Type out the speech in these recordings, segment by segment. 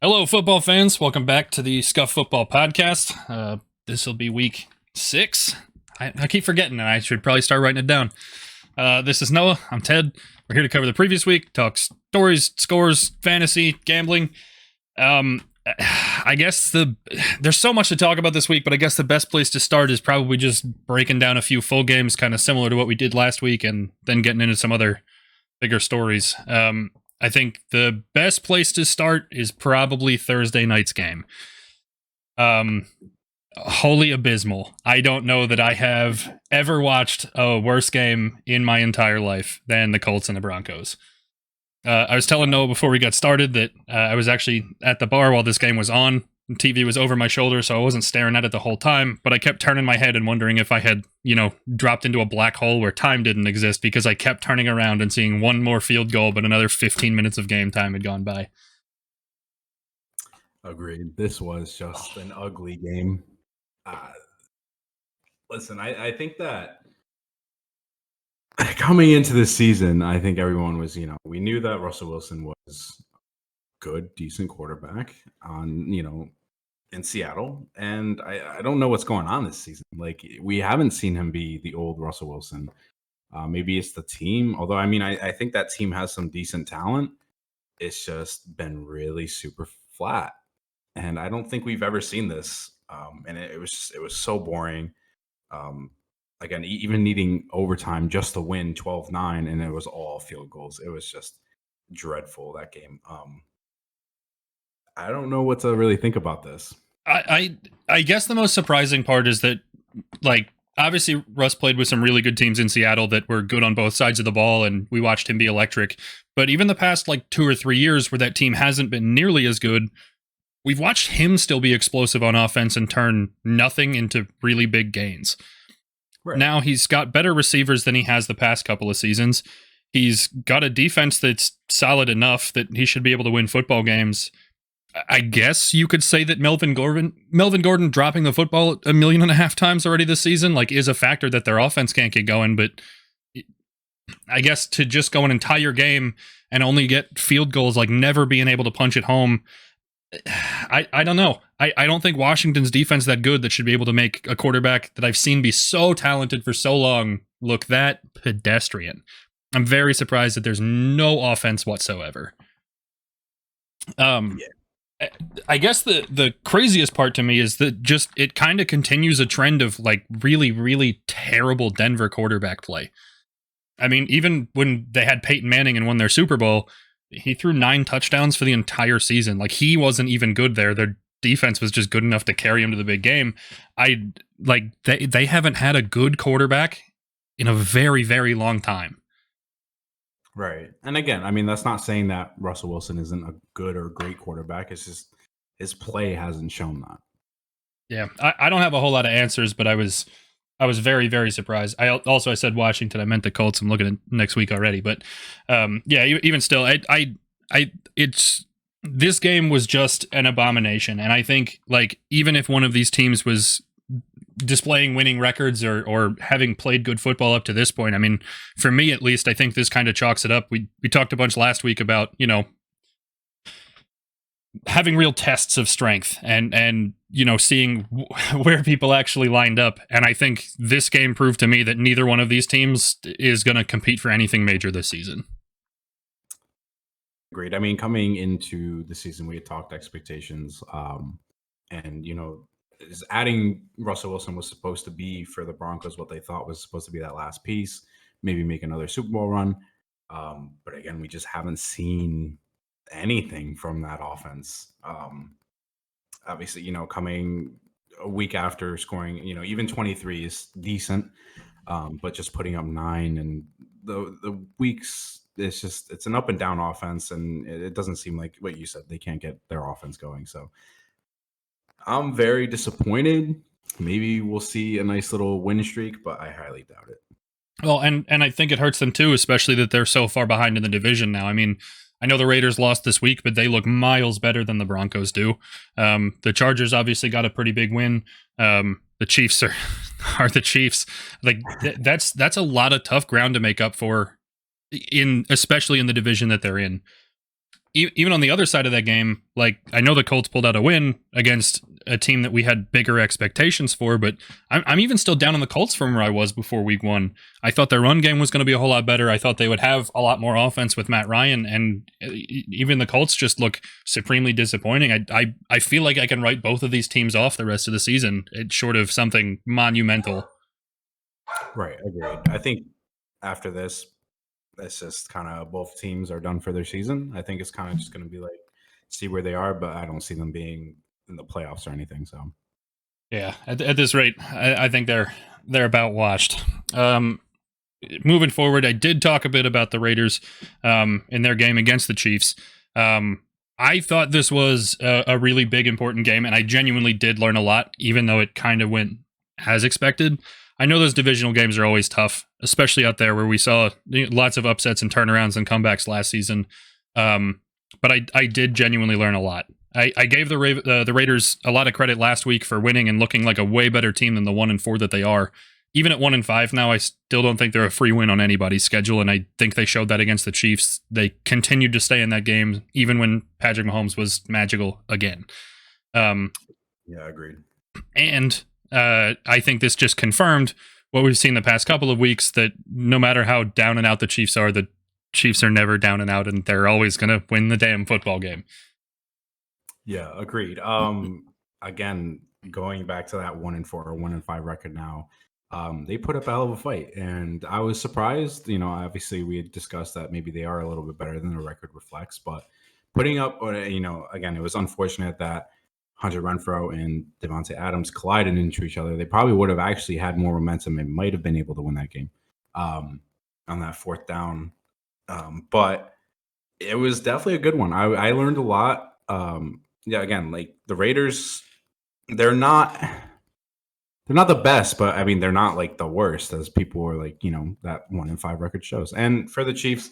Hello, football fans. Welcome back to the Scuffed Football Podcast. This will be week 6. I keep forgetting, and I should probably start writing it down. This is Noah. I'm Ted. We're here to cover the previous week, talk stories, scores, fantasy, gambling. I guess there's so much to talk about this week, but I guess the best place to start is probably just breaking down a few full games, kind of similar to what we did last week, and then getting into some other bigger stories. I think the best place to start is probably Thursday night's game. Wholly abysmal. I don't know that I have ever watched a worse game in my entire life than the Colts and the Broncos. I was telling Noah before we got started that I was actually at the bar while this game was on. The TV was over my shoulder, so I wasn't staring at it the whole time, but I kept turning my head and wondering if I had, dropped into a black hole where time didn't exist, because I kept turning around and seeing one more field goal, but another 15 minutes of game time had gone by. Agreed. This was just an ugly game. Listen, I think that coming into this season, I think everyone was, we knew that Russell Wilson was good, decent quarterback in Seattle. And I don't know what's going on this season. Like, we haven't seen him be the old Russell Wilson. Maybe it's the team. Although, I think that team has some decent talent. It's just been really super flat. And I don't think we've ever seen this. And it was so boring. Again, even needing overtime just to win 12-9, and it was all field goals. It was just dreadful, that game. I don't know what to really think about this. I guess the most surprising part is that, obviously Russ played with some really good teams in Seattle that were good on both sides of the ball, and we watched him be electric. But even the past 2 or 3 years where that team hasn't been nearly as good, we've watched him still be explosive on offense and turn nothing into really big gains. Right. Now he's got better receivers than he has the past couple of seasons. He's got a defense that's solid enough that he should be able to win football games. I guess you could say that Melvin Gordon dropping the football 1.5 million times already this season, is a factor that their offense can't get going. But I guess to just go an entire game and only get field goals, never being able to punch it home, I don't know. I don't think Washington's defense that good that should be able to make a quarterback that I've seen be so talented for so long look that pedestrian. I'm very surprised that there's no offense whatsoever. I guess the craziest part to me is that just it kind of continues a trend of really, really terrible Denver quarterback play. Even when they had Peyton Manning and won their Super Bowl, he threw 9 touchdowns for the entire season. He wasn't even good there. Their defense was just good enough to carry him to the big game. They haven't had a good quarterback in a very, very long time. Right. And again, that's not saying that Russell Wilson isn't a good or great quarterback. It's just his play hasn't shown that. Yeah. I don't have a whole lot of answers, but I was very, very surprised. I said Washington. I meant the Colts. I'm looking at next week already. But even still, this game was just an abomination. And I think even if one of these teams was displaying winning records or having played good football up to this point, for me at least, I think this kind of chalks it up. We talked a bunch last week about having real tests of strength and seeing where people actually lined up. And I think this game proved to me that neither one of these teams is going to compete for anything major this season. Great. Coming into the season, we had talked expectations, and is adding Russell Wilson was supposed to be for the Broncos what they thought was supposed to be that last piece, maybe make another Super Bowl run. But again, we just haven't seen anything from that offense. Obviously, coming a week after scoring, even 23 is decent, but just putting up 9 and the weeks, it's an up and down offense, and it doesn't seem like what you said, they can't get their offense going. So I'm very disappointed. Maybe we'll see a nice little win streak, but I highly doubt it. Well, and I think it hurts them too, especially that they're so far behind in the division now. I know the Raiders lost this week, but they look miles better than the Broncos do. The Chargers obviously got a pretty big win. The Chiefs are the Chiefs. That's a lot of tough ground to make up for, especially in the division that they're in. even on the other side of that game, like I know the Colts pulled out a win against a team that we had bigger expectations for, but I'm even still down on the Colts from where I was before week 1. I thought their run game was going to be a whole lot better. I thought they would have a lot more offense with Matt Ryan, and even the Colts just look supremely disappointing. I feel like I can write both of these teams off the rest of the season. It's short of something monumental. Right, agreed. I think after this, it's just kind of both teams are done for their season. I think it's kind of just going to be like see where they are, but I don't see them being in the playoffs or anything. So, yeah, at this rate, I think they're about washed. Moving forward, I did talk a bit about the Raiders in their game against the Chiefs. I thought this was a really big, important game, and I genuinely did learn a lot, even though it kind of went as expected. I know those divisional games are always tough, especially out there where we saw lots of upsets and turnarounds and comebacks last season. But I did genuinely learn a lot. I gave the Raiders a lot of credit last week for winning and looking like a way better team than the 1-4 that they are. Even at 1-5 now, I still don't think they're a free win on anybody's schedule, and I think they showed that against the Chiefs. They continued to stay in that game, even when Patrick Mahomes was magical again. Yeah, agreed. And I think this just confirmed what we've seen the past couple of weeks, that no matter how down and out the Chiefs are never down and out, and they're always going to win the damn football game. Yeah, agreed. Again, going back to that 1-4 or 1-5 record now, they put up a hell of a fight, and I was surprised. Obviously we had discussed that maybe they are a little bit better than the record reflects, but putting up, again, it was unfortunate that Hunter Renfrow and Devontae Adams collided into each other. They probably would have actually had more momentum and might have been able to win that game on that 4th down. But it was definitely a good one. I learned a lot. Again, like the Raiders, they're not the best, but I mean, they're not like the worst, as people were like, that 1-5 record shows. And for the Chiefs,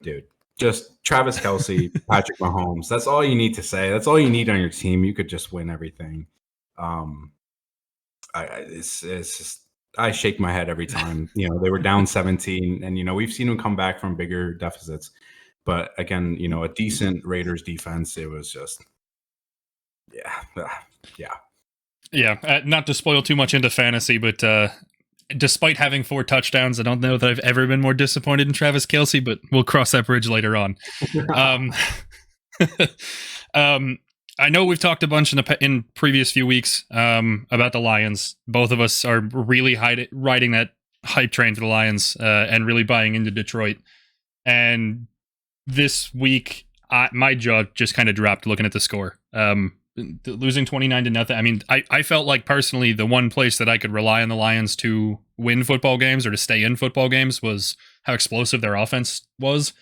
dude, just Travis Kelsey, Patrick Mahomes. That's all you need to say. That's all you need on your team. You could just win everything. It's just, I shake my head every time. They were down 17, and we've seen them come back from bigger deficits. But again, a decent Raiders defense. It was just, yeah. Not to spoil too much into fantasy, but despite having 4 touchdowns, I don't know that I've ever been more disappointed in Travis Kelsey, but we'll cross that bridge later on. I know we've talked a bunch in previous few weeks about the Lions. Both of us are really riding that hype train for the Lions and really buying into Detroit. And this week, my jaw just kind of dropped looking at the score. Losing 29-0. I mean, I felt like personally the one place that I could rely on the Lions to win football games or to stay in football games was how explosive their offense was.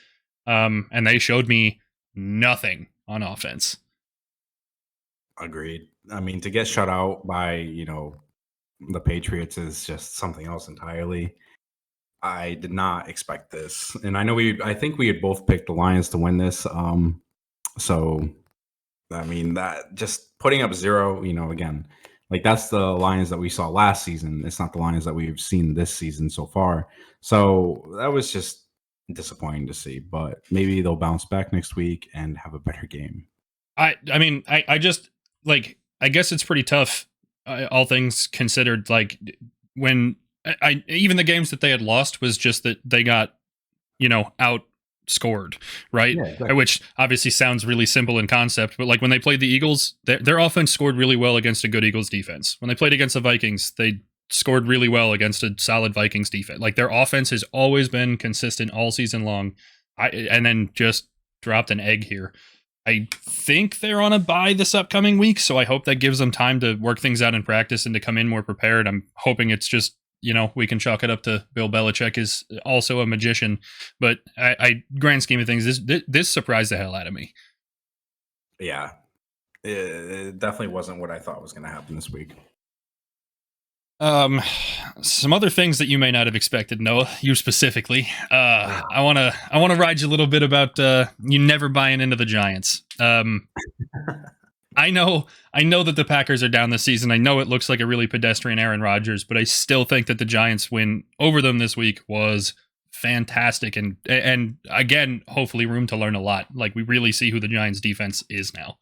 And they showed me nothing on offense. Agreed. I mean, to get shut out by, the Patriots is just something else entirely. I did not expect this. And I think we had both picked the Lions to win this. So I mean, that just putting up 0, again, like that's the Lions that we saw last season. It's not the Lions that we've seen this season so far. So that was just disappointing to see, but maybe they'll bounce back next week and have a better game. I mean, I just like, I guess it's pretty tough, all things considered. Like when even the games that they had lost was just that they got, outscored, right? Yeah, exactly. Which obviously sounds really simple in concept, but like when they played the Eagles, their offense scored really well against a good Eagles defense. When they played against the Vikings, they scored really well against a solid Vikings defense. Like their offense has always been consistent all season long. And then just dropped an egg here. I think they're on a bye this upcoming week, so I hope that gives them time to work things out in practice and to come in more prepared. I'm hoping it's just, we can chalk it up to Bill Belichick is also a magician. But I grand scheme of things, this surprised the hell out of me. Yeah, it definitely wasn't what I thought was going to happen this week. Some other things that you may not have expected, Noah, you specifically. I want to ride you a little bit about you never buying into the Giants. I know that the Packers are down this season. I know it looks like a really pedestrian Aaron Rodgers, but I still think that the Giants win over them this week was fantastic, and again, hopefully room to learn a lot. Like, we really see who the Giants defense is now.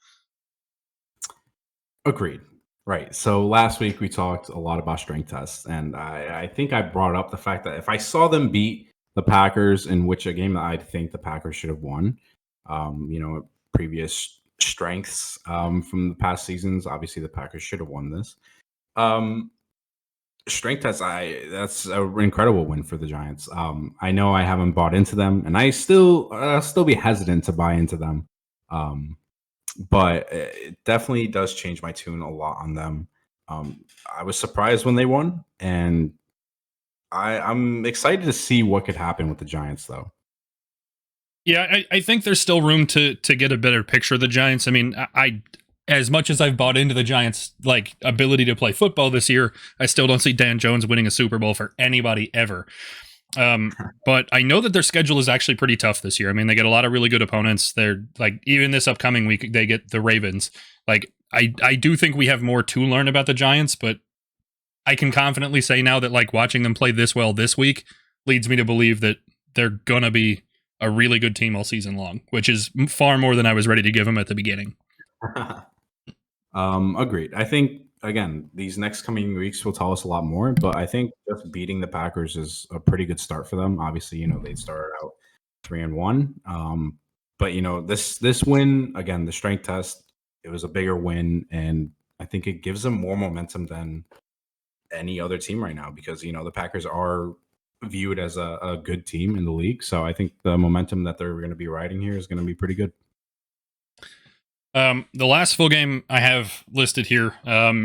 Agreed. Right. So last week we talked a lot about strength tests, and I think I brought up the fact that if I saw them beat the Packers, in which a game that I think the Packers should have won, previous strengths from the past seasons, obviously the Packers should have won this. Strength tests, that's an incredible win for the Giants. I know I haven't bought into them, and I still be hesitant to buy into them. But it definitely does change my tune a lot on them. I was surprised when they won, and I'm excited to see what could happen with the Giants, though. Yeah, I think there's still room to get a better picture of the Giants. I mean, I as much as I've bought into the Giants' like ability to play football this year, I still don't see Dan Jones winning a Super Bowl for anybody ever. But I know that their schedule is actually pretty tough this year. I mean, they get a lot of really good opponents. They're like, even this upcoming week, they get the Ravens. Like, I do think we have more to learn about the Giants, but I can confidently say now that like watching them play this well this week leads me to believe that they're gonna be a really good team all season long, which is far more than I was ready to give them at the beginning. Agreed. I think, again, these next coming weeks will tell us a lot more, but I think just beating the Packers is a pretty good start for them. Obviously, they started out 3-1. But this win, again, the strength test, it was a bigger win, and I think it gives them more momentum than any other team right now, because the Packers are viewed as a good team in the league. So I think the momentum that they're going to be riding here is going to be pretty good. The last full game I have listed here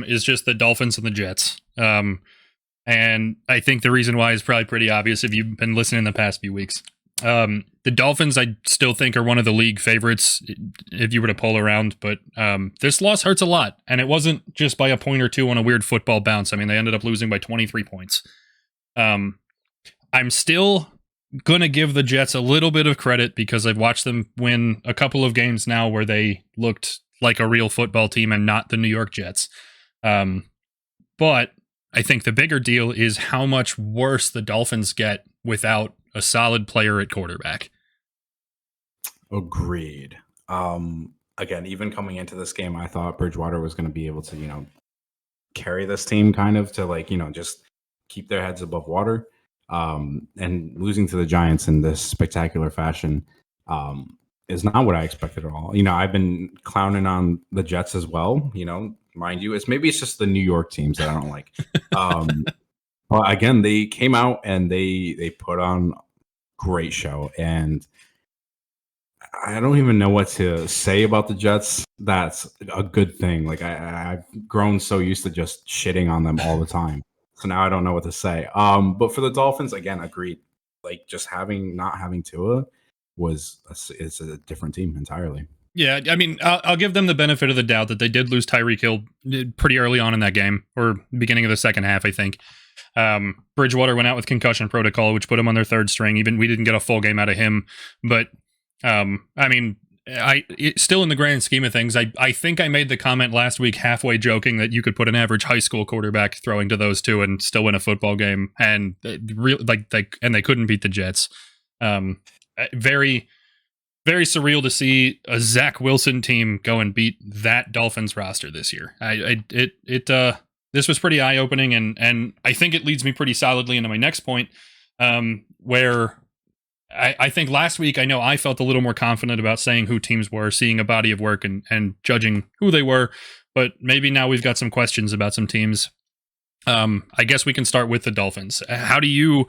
is just the Dolphins and the Jets. And I think the reason why is probably pretty obvious if you've been listening the past few weeks. The Dolphins, I still think, are one of the league favorites if you were to poll around, but this loss hurts a lot. And it wasn't just by a point or two on a weird football bounce. I mean, they ended up losing by 23 points. I'm still going to give the Jets a little bit of credit because I've watched them win a couple of games now where they looked like a real football team and not the New York Jets. But I think the bigger deal is how much worse the Dolphins get without a solid player at quarterback. Agreed. Again, even coming into this game, I thought Bridgewater was going to be able to, carry this team kind of to just keep their heads above water. And losing to the Giants in this spectacular fashion is not what I expected at all. I've been clowning on the Jets as well. Mind you, it's just the New York teams that I don't like. But again, they came out and they put on great show, and I don't even know what to say about the Jets. That's a good thing. Like I've grown so used to just shitting on them all the time. So now I don't know what to say. But for the Dolphins, again, agreed. Like just not having Tua it's a different team entirely. Yeah, I mean, I'll give them the benefit of the doubt that they did lose Tyreek Hill pretty early on in that game, or beginning of the second half, I think. Bridgewater went out with concussion protocol, which put him on their third string. Even we didn't get a full game out of him, but I mean, still in the grand scheme of things, I think I made the comment last week, halfway joking, that you could put an average high school quarterback throwing to those two and still win a football game, and and they couldn't beat the Jets. Very, very surreal to see a Zach Wilson team go and beat that Dolphins roster this year. This was pretty eye opening, and I think it leads me pretty solidly into my next point, where I think last week, I know I felt a little more confident about saying who teams were, seeing a body of work and judging who they were, but maybe now we've got some questions about some teams. I guess we can start with the Dolphins. How do you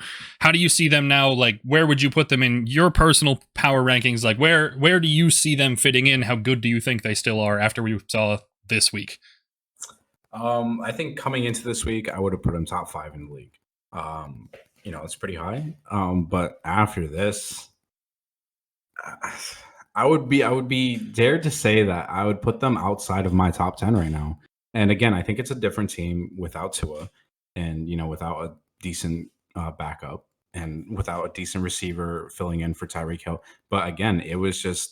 see them now? Like, where would you put them in your personal power rankings? Like, where do you see them fitting in? How good do you think they still are after we saw this week? I think coming into this week, I would have put them top 5 in the league. It's pretty high. But after this, I would be dared to say that I would put them outside of my top 10 right now. And again, I think it's a different team without Tua, and without a decent backup, and without a decent receiver filling in for Tyreek Hill. But again, it's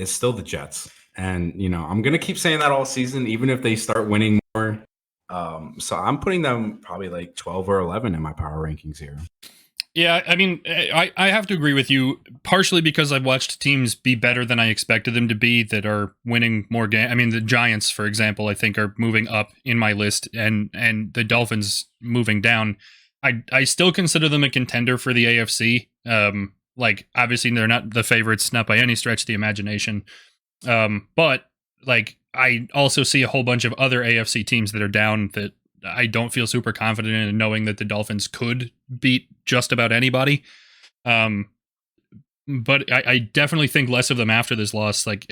still the Jets, and I'm gonna keep saying that all season, even if they start winning more. So I'm putting them probably like 12 or 11 in my power rankings here. Yeah, I mean, I have to agree with you, partially because I've watched teams be better than I expected them to be that are winning more games. I mean, the Giants, for example, I think are moving up in my list, and the Dolphins moving down. I still consider them a contender for the AFC. Like, obviously, they're not the favorites, not by any stretch of the imagination. But, like, I also see a whole bunch of other AFC teams that are down that I don't feel super confident in, knowing that the Dolphins could beat just about anybody. But I definitely think less of them after this loss. Like,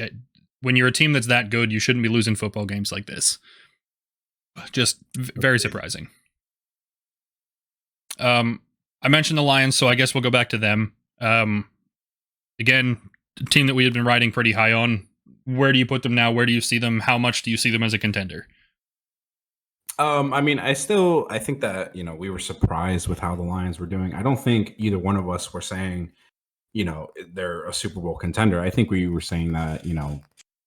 when you're a team that's that good, you shouldn't be losing football games like this. Just very surprising. I mentioned the Lions, so I guess we'll go back to them. Again, a team that we had been riding pretty high on. Where do you put them now? Where do you see them? How much do you see them as a contender? I mean, I think that, we were surprised with how the Lions were doing. I don't think either one of us were saying, they're a Super Bowl contender. I think we were saying that,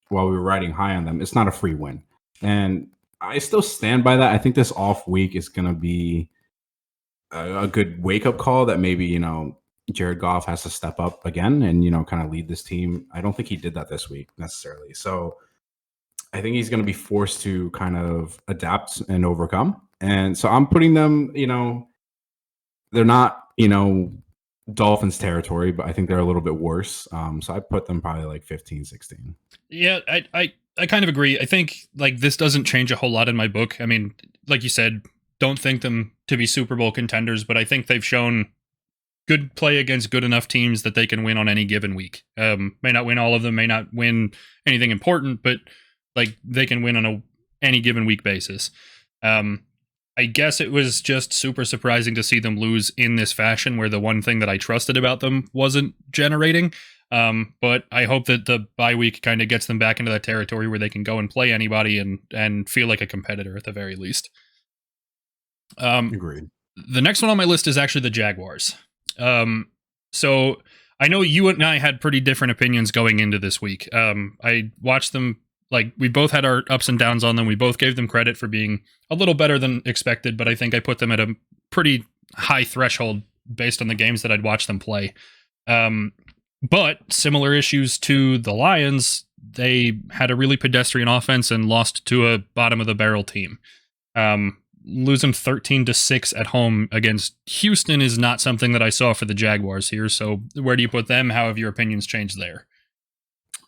while we were riding high on them, it's not a free win. And I still stand by that. I think this off week is going to be a good wake up call that maybe, Jared Goff has to step up again and, kind of lead this team. I don't think he did that this week necessarily. So I think he's going to be forced to kind of adapt and overcome. And so I'm putting them, they're not, Dolphins territory, but I think they're a little bit worse. So I put them probably like 15, 16. Yeah, I kind of agree. I think like this doesn't change a whole lot in my book. I mean, like you said, don't think them to be Super Bowl contenders, but I think they've shown good play against good enough teams that they can win on any given week. May not win all of them, may not win anything important, but like they can win on any given week basis. I guess it was just super surprising to see them lose in this fashion, where the one thing that I trusted about them wasn't generating. But I hope that the bye week kind of gets them back into that territory where they can go and play anybody and feel like a competitor at the very least. Agreed. The next one on my list is actually the Jaguars. So I know you and I had pretty different opinions going into this week. I watched them, like, we both had our ups and downs on them. We both gave them credit for being a little better than expected, but I think I put them at a pretty high threshold based on the games that I'd watched them play. But similar issues to the Lions, they had a really pedestrian offense and lost to a bottom of the barrel team. Losing 13-6 at home against Houston is not something that I saw for the Jaguars here. So where do you put them? How have your opinions changed there?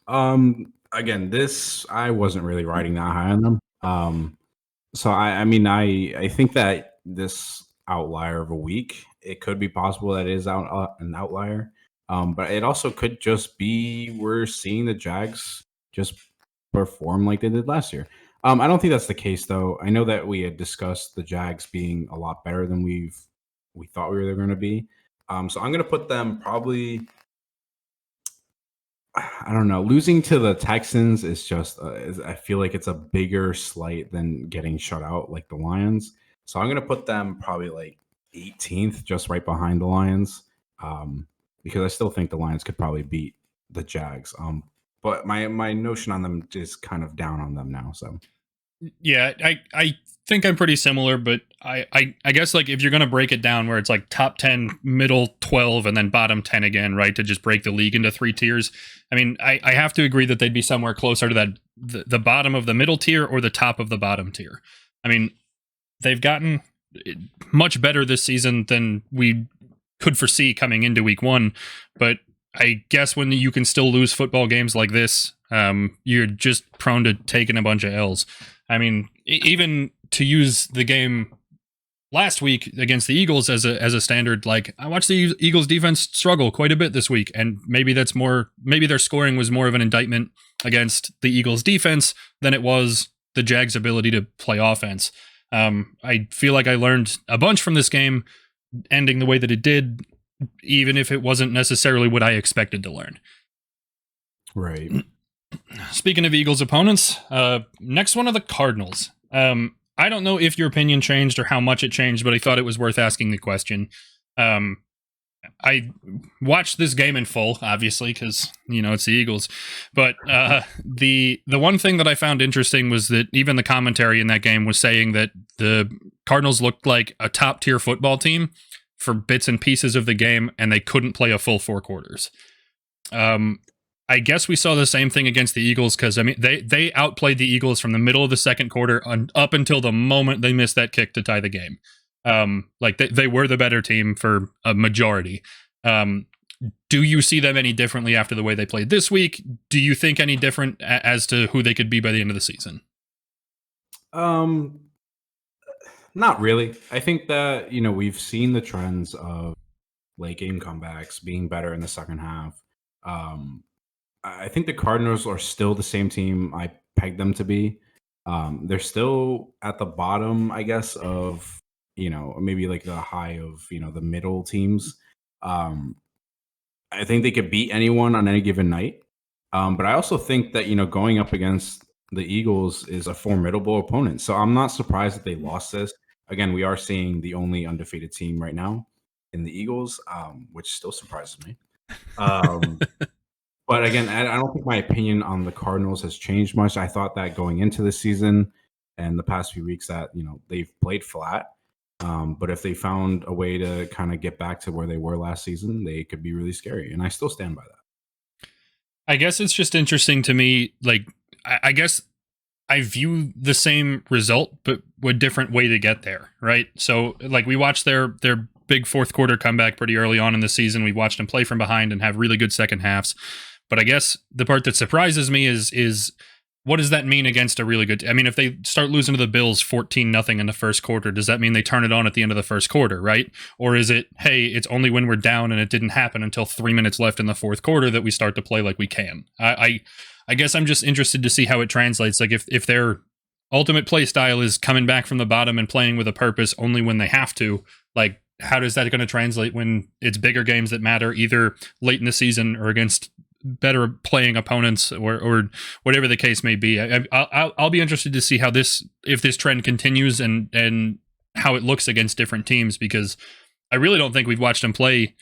Again, I wasn't really riding that high on them. So I mean, I think that this outlier of a week, it could be possible that it is an outlier. But it also could just be we're seeing the Jags just perform like they did last year. I don't think that's the case, though. I know that we had discussed the Jags being a lot better than we thought we were going to be. So I'm going to put them probably, I don't know. Losing to the Texans is just, I feel like it's a bigger slight than getting shut out like the Lions. So I'm going to put them probably like 18th, just right behind the Lions, because I still think the Lions could probably beat the Jags. But my notion on them is kind of down on them now. So yeah, I think I'm pretty similar, but I guess like if you're going to break it down where it's like top 10, middle 12, and then bottom 10 again, right, to just break the league into three tiers. I mean, I have to agree that they'd be somewhere closer to that the bottom of the middle tier or the top of the bottom tier. I mean, they've gotten much better this season than we could foresee coming into week one, but I guess when you can still lose football games like this, you're just prone to taking a bunch of L's. I mean, even to use the game last week against the Eagles as a standard, like I watched the Eagles defense struggle quite a bit this week, and maybe their scoring was more of an indictment against the Eagles defense than it was the Jags' ability to play offense. I feel like I learned a bunch from this game, ending the way that it did, even if it wasn't necessarily what I expected to learn. Right. Speaking of Eagles opponents, next one are the Cardinals. I don't know if your opinion changed or how much it changed, but I thought it was worth asking the question. I watched this game in full, obviously, because, it's the Eagles. But the one thing that I found interesting was that even the commentary in that game was saying that the Cardinals looked like a top-tier football team for bits and pieces of the game, and they couldn't play a full 4 quarters. I guess we saw the same thing against the Eagles because, I mean, they outplayed the Eagles from the middle of the second quarter up until the moment they missed that kick to tie the game. They were the better team for a majority. Do you see them any differently after the way they played this week? Do you think any different as to who they could be by the end of the season? Not really. I think that, we've seen the trends of late game comebacks being better in the second half. I think the Cardinals are still the same team I pegged them to be. They're still at the bottom, I guess, of, maybe like the high of, the middle teams. I think they could beat anyone on any given night. But I also think that, going up against the Eagles is a formidable opponent. So I'm not surprised that they lost this. Again, we are seeing the only undefeated team right now in the Eagles, which still surprises me. But again, I don't think my opinion on the Cardinals has changed much. I thought that going into the season and the past few weeks that, they've played flat. But if they found a way to kind of get back to where they were last season, they could be really scary. And I still stand by that. I guess it's just interesting to me. Like, I guess I view the same result, but a different way to get there. Right. So like we watched their big fourth quarter comeback pretty early on in the season. We watched them play from behind and have really good second halves. But I guess the part that surprises me is what does that mean against a really good I mean, if they start losing to the Bills 14-0 in the first quarter, does that mean they turn it on at the end of the first quarter, right? Or is it, hey, it's only when we're down and it didn't happen until 3 minutes left in the fourth quarter that we start to play like we can? I guess I'm just interested to see how it translates. Like if their ultimate play style is coming back from the bottom and playing with a purpose only when they have to, like how is that going to translate when it's bigger games that matter either late in the season or against better playing opponents or whatever the case may be? I'll be interested to see how if this trend continues and how it looks against different teams, because I really don't think we've watched them play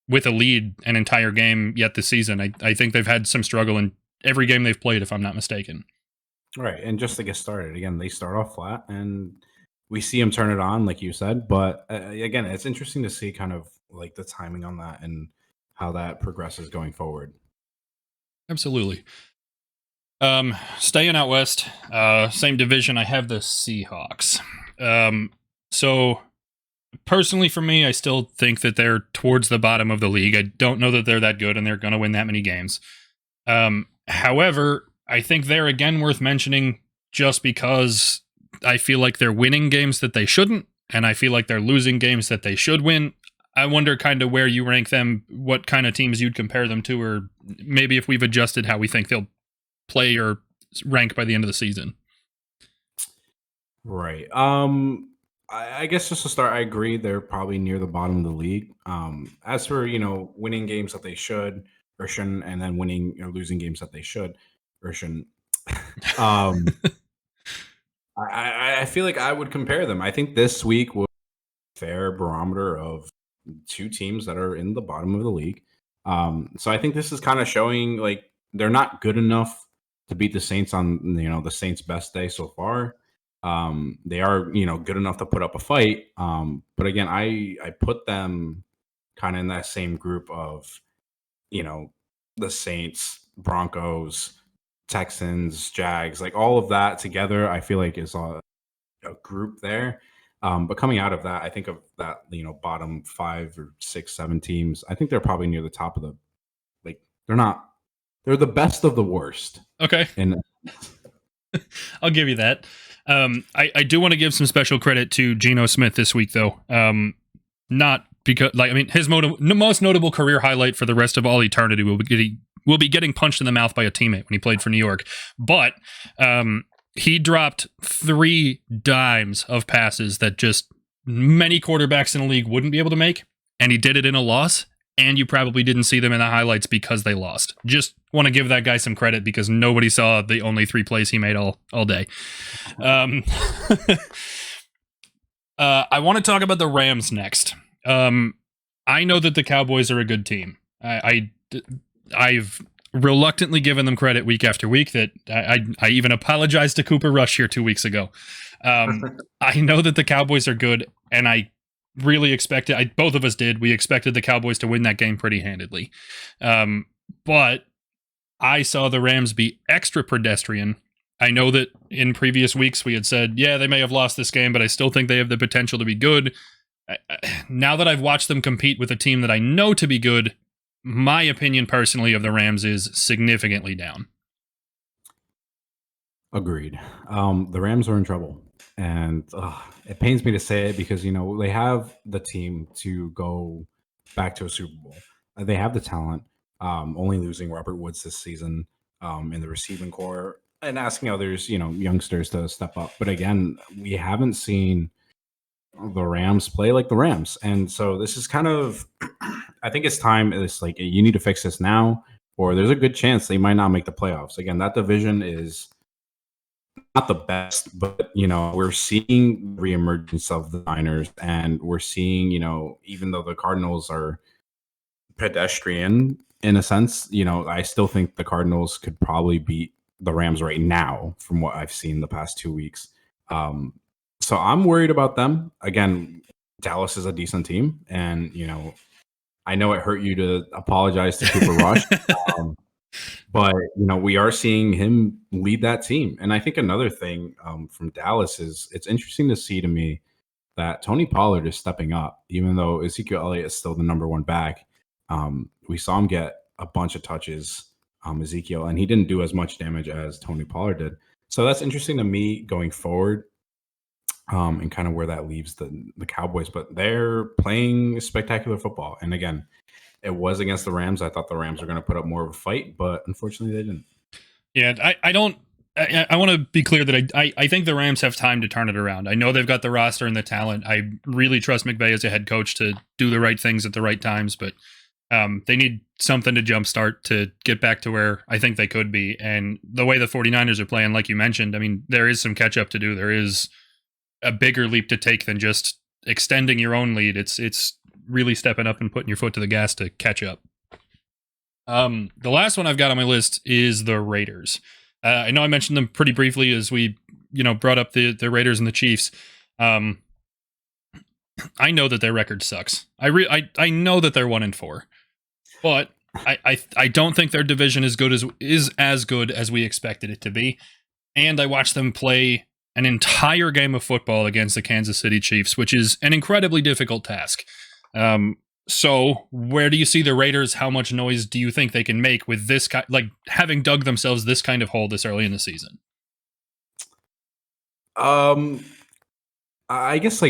with a lead an entire game yet this season. I think they've had some struggle in every game they've played, if I'm not mistaken. Right. And just to get started, again, they start off flat and we see them turn it on, like you said. But again, it's interesting to see kind of like the timing on that and how that progresses going forward. Absolutely. Staying out west, same division, I have the Seahawks. So personally for me, I still think that they're towards the bottom of the league. I don't know that they're that good and they're going to win that many games. However, I think they're again worth mentioning just because I feel like they're winning games that they shouldn't, and I feel like they're losing games that they should win. I wonder kind of where you rank them, what kind of teams you'd compare them to, or maybe if we've adjusted how we think they'll play or rank by the end of the season. Right. I guess just to start, I agree they're probably near the bottom of the league. As for, winning games that they should or shouldn't, and then winning or losing games that they should or shouldn't, I feel like I would compare them. I think this week was a fair barometer of two teams that are in the bottom of the league. So I think this is kind of showing like they're not good enough to beat the Saints on, the Saints' best day so far. They are, good enough to put up a fight. But again, I put them kind of in that same group of, the Saints, Broncos, Texans, Jags, like all of that together, I feel like is a group there. But coming out of that, I think of that, bottom 5 or 6, 7 teams, I think they're probably near the top of they're the best of the worst. Okay. And I'll give you that. I do want to give some special credit to Geno Smith this week, though. Not because, his most notable career highlight for the rest of all eternity will be getting punched in the mouth by a teammate when he played for New York. But he dropped 3 dimes of passes that just many quarterbacks in the league wouldn't be able to make, and he did it in a loss, and you probably didn't see them in the highlights because they lost. Just want to give that guy some credit because nobody saw the only 3 plays he made all day. I want to talk about the Rams next. I know that the Cowboys are a good team. I've reluctantly given them credit week after week that I even apologized to Cooper Rush here 2 weeks ago. I know that the Cowboys are good, and I really expected, both of us did, we expected the Cowboys to win that game pretty handedly. But I saw the Rams be extra pedestrian. I know that in previous weeks we had said, yeah, they may have lost this game, but I still think they have the potential to be good. Now that I've watched them compete with a team that I know to be good, my opinion personally of the Rams is significantly down. Agreed. The Rams are in trouble, and it pains me to say it because they have the team to go back to a Super Bowl. They have the talent. Only losing Robert Woods this season in the receiving core and asking others, youngsters to step up. But again, we haven't seen the Rams play like the Rams, and so this is kind of. I think it's time. It's like you need to fix this now, or there's a good chance they might not make the playoffs. Again, that division is not the best, but we're seeing the reemergence of the Niners, and we're seeing even though the Cardinals are pedestrian in a sense, I still think the Cardinals could probably beat the Rams right now from what I've seen the past 2 weeks. So I'm worried about them. Again, Dallas is a decent team, and I know it hurt you to apologize to Cooper Rush. But we are seeing him lead that team, and I think another thing from Dallas is it's interesting to see to me that Tony Pollard is stepping up, even though Ezekiel Elliott is still the number one back. We saw him get a bunch of touches, Ezekiel, and he didn't do as much damage as Tony Pollard did. So that's interesting to me going forward, and kind of where that leaves the Cowboys. But they're playing spectacular football, and again. It was against the Rams. I thought the Rams were going to put up more of a fight, but unfortunately they didn't. Yeah, I want to be clear that I think the Rams have time to turn it around. I know they've got the roster and the talent. I really trust McVay as a head coach to do the right things at the right times, but they need something to jumpstart to get back to where I think they could be. And the way the 49ers are playing, like you mentioned, I mean, there is some catch up to do. There is a bigger leap to take than just extending your own lead. It's really stepping up and putting your foot to the gas to catch up. The last one I've got on my list is the Raiders. I know I mentioned them pretty briefly as we, brought up the Raiders and the Chiefs. I know that their record sucks. I know that they're 1-4, but I don't think their division is as good as we expected it to be. And I watched them play an entire game of football against the Kansas City Chiefs, which is an incredibly difficult task. So where do you see the Raiders? How much noise do you think they can make with this having dug themselves this kind of hole this early in the season? I guess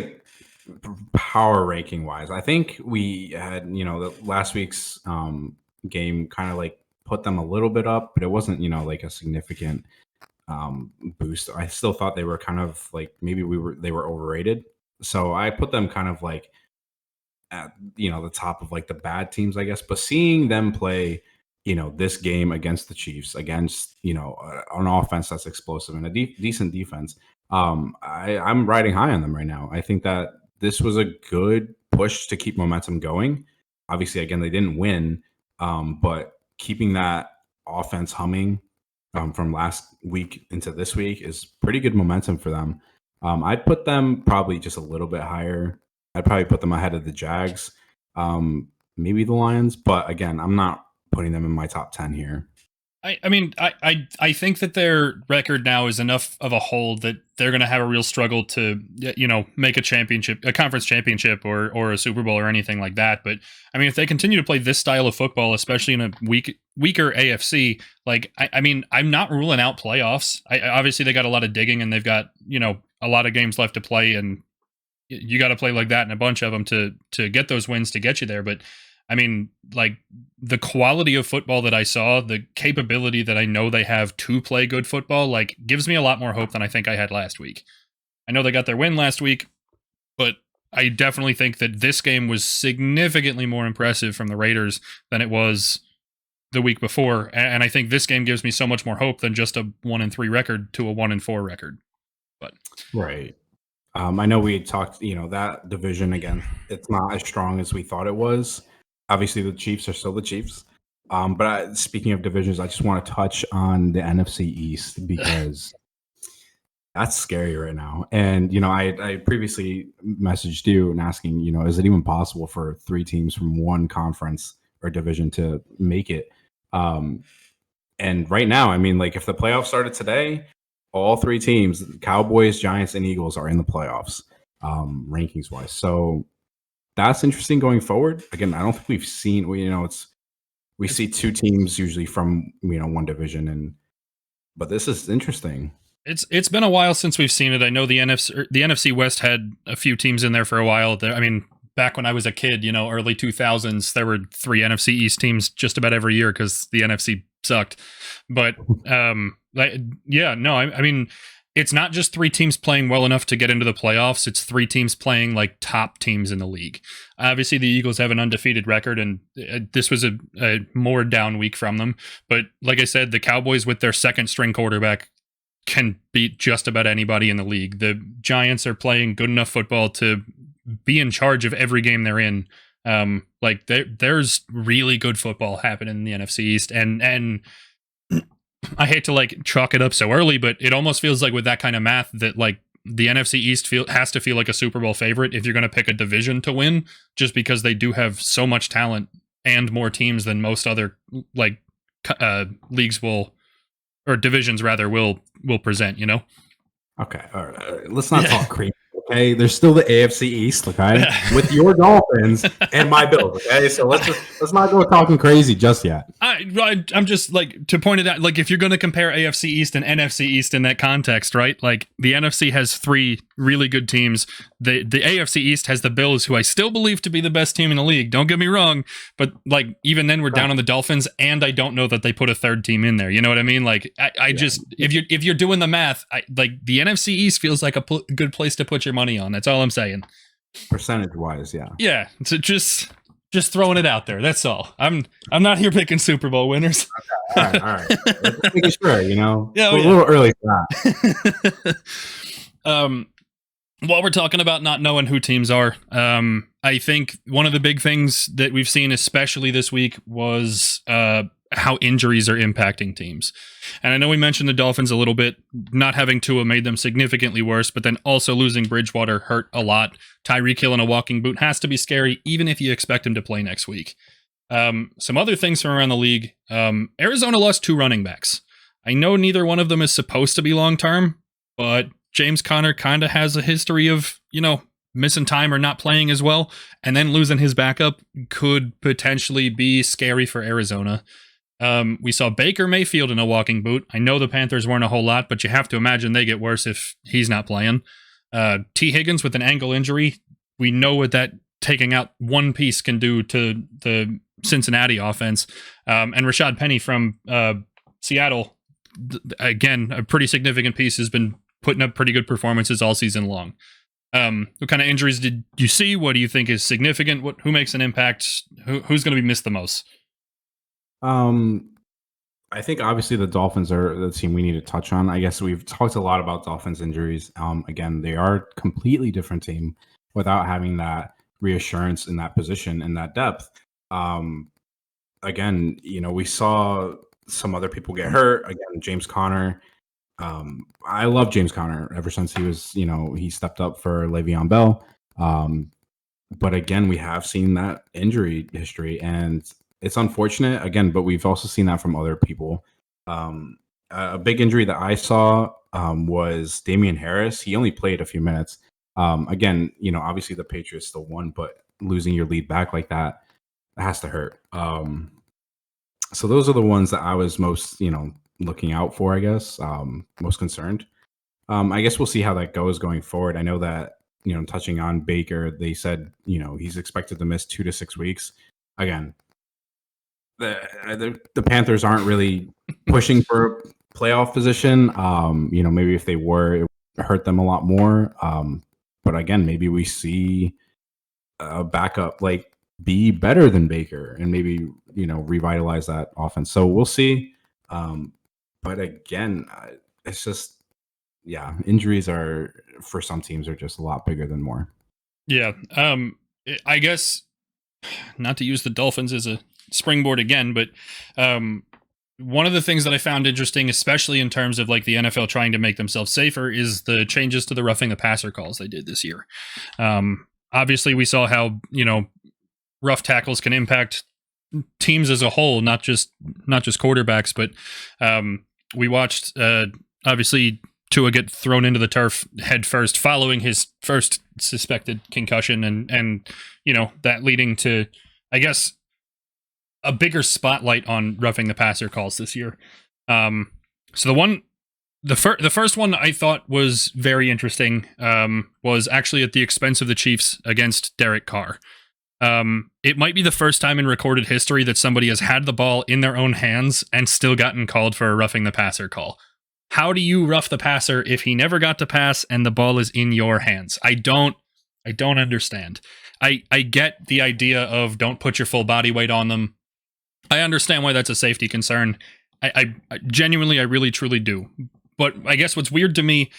power ranking wise, I think we had, the last week's game kind of put them a little bit up, but it wasn't, a significant boost. I still thought they were kind of maybe they were overrated. So I put them kind of at the top of the bad teams, I guess. But seeing them play, this game against the Chiefs, against an offense that's explosive and a decent defense, I'm riding high on them right now. I think that this was a good push to keep momentum going. Obviously, again, they didn't win, but keeping that offense humming from last week into this week is pretty good momentum for them. I'd put them probably just a little bit higher. I'd probably put them ahead of the Jags, maybe the Lions. But again, I'm not putting them in my top 10 here. I think that their record now is enough of a hole that they're going to have a real struggle to, make a conference championship or a Super Bowl or anything like that. But I mean, if they continue to play this style of football, especially in a weaker AFC, I'm not ruling out playoffs. Obviously they got a lot of digging and they've got, a lot of games left to play, and you got to play like that and a bunch of them to get those wins to get you there. But I mean, the quality of football that I saw, the capability that I know they have to play good football, gives me a lot more hope than I think I had last week. I know they got their win last week, but I definitely think that this game was significantly more impressive from the Raiders than it was the week before. And I think this game gives me so much more hope than just a 1-3 record to a 1-4 record. But right. I know we had talked, that division again, it's not as strong as we thought it was. Obviously, the Chiefs are still the Chiefs. But speaking of divisions, I just want to touch on the NFC East because That's scary right now. And, I previously messaged you and asking, is it even possible for three teams from one conference or division to make it? And right now, I mean, like if the playoffs started today, all three teams, Cowboys, Giants, and Eagles, are in the playoffs, rankings wise. So that's interesting going forward. Again, I don't think we've seen, we see two teams usually from, one division, but this is interesting. It's been a while since we've seen it. I know the NFC West had a few teams in there for a while. I mean, back when I was a kid, early 2000s, there were 3 NFC East teams just about every year because the NFC sucked. But I mean, it's not just 3 teams playing well enough to get into the playoffs. It's 3 teams playing like top teams in the league. Obviously, the Eagles have an undefeated record, and this was a more down week from them. But like I said, the Cowboys with their second string quarterback can beat just about anybody in the league. The Giants are playing good enough football to be in charge of every game they're in. There's really good football happening in the NFC East, and I hate to like chalk it up so early, but it almost feels like with that kind of math that like the NFC East has to feel like a Super Bowl favorite if you're going to pick a division to win, just because they do have so much talent and more teams than most other like leagues or divisions rather will present, Okay, all right. Let's not talk cream. Okay, there's still the AFC East. Okay, with your Dolphins and my Bills. Okay, so let's not go talking crazy just yet. I'm just like to point it out. Like if you're going to compare AFC East and NFC East in that context, right? Like the NFC has 3 really good teams. The AFC East has the Bills, who I still believe to be the best team in the league. Don't get me wrong, but like even then we're down on the Dolphins, and I don't know that they put a third team in there. You know what I mean? Like I just if you're doing the math, like the NFC East feels like a good place to put your money on. That's all I'm saying. Percentage wise, yeah. Yeah. So just throwing it out there. That's all. I'm not here picking Super Bowl winners. Okay, all right. Let's make sure, Yeah, a little early for that. While we're talking about not knowing who teams are, I think one of the big things that we've seen, especially this week, was how injuries are impacting teams. And I know we mentioned the Dolphins a little bit. Not having Tua made them significantly worse, but then also losing Bridgewater hurt a lot. Tyreek Hill in a walking boot has to be scary, even if you expect him to play next week. Some other things from around the league. Arizona lost 2 running backs. I know neither one of them is supposed to be long-term, but James Conner kind of has a history of, missing time or not playing as well, and then losing his backup could potentially be scary for Arizona. We saw Baker Mayfield in a walking boot. I know the Panthers weren't a whole lot, but you have to imagine they get worse if he's not playing. T. Higgins with an ankle injury. We know what that taking out one piece can do to the Cincinnati offense. And Rashad Penny from Seattle, again, a pretty significant piece, has been putting up pretty good performances all season long. What kind of injuries did you see? What do you think is significant? Who makes an impact? Who's going to be missed the most? I think obviously the Dolphins are the team we need to touch on. I guess we've talked a lot about Dolphins injuries. Again, they are a completely different team without having that reassurance in that position and that depth. Again, we saw some other people get hurt. Again, James Conner. I love James Conner ever since he was, he stepped up for Le'Veon Bell. But again, we have seen that injury history, and it's unfortunate again, but we've also seen that from other people. A big injury that I saw was Damien Harris. He only played a few minutes. Again, obviously the Patriots still won, but losing your lead back like that has to hurt. So those are the ones that I was most, looking out for, I guess, most concerned. I guess we'll see how that goes going forward. I know that, touching on Baker, they said, he's expected to miss 2 to 6 weeks. Again, the Panthers aren't really pushing for a playoff position. Maybe if they were, it would hurt them a lot more. But again, maybe we see a backup like be better than Baker and maybe, revitalize that offense. So we'll see. But again, it's just, injuries are, for some teams, are just a lot bigger than more. Yeah. I guess not to use the Dolphins as a springboard again, but one of the things that I found interesting, especially in terms of like the NFL trying to make themselves safer, is the changes to the roughing the passer calls they did this year. Obviously, we saw how, rough tackles can impact teams as a whole, not just quarterbacks. But we watched, obviously, Tua get thrown into the turf head first following his first suspected concussion, and that leading to, I guess, a bigger spotlight on roughing the passer calls this year. So the first one I thought was very interesting, was actually at the expense of the Chiefs against Derek Carr. It might be the first time in recorded history that somebody has had the ball in their own hands and still gotten called for a roughing the passer call. How do you rough the passer if he never got to pass and the ball is in your hands? I don't understand. I get the idea of don't put your full body weight on them. I understand why that's a safety concern. I genuinely, I really, truly do. But I guess what's weird to me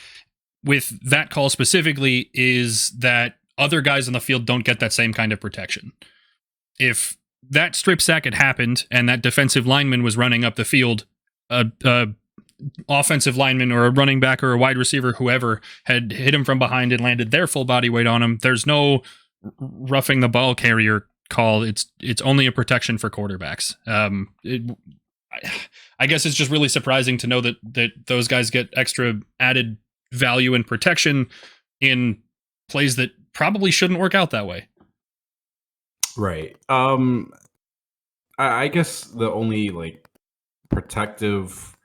with that call specifically is that other guys on the field don't get that same kind of protection. If that strip sack had happened and that defensive lineman was running up the field, a offensive lineman or a running back or a wide receiver, whoever, had hit him from behind and landed their full body weight on him, there's no roughing the ball carrier call. It's only a protection for quarterbacks. I guess it's just really surprising to know that those guys get extra added value and protection in plays that probably shouldn't work out that way. Right. I guess the only like protective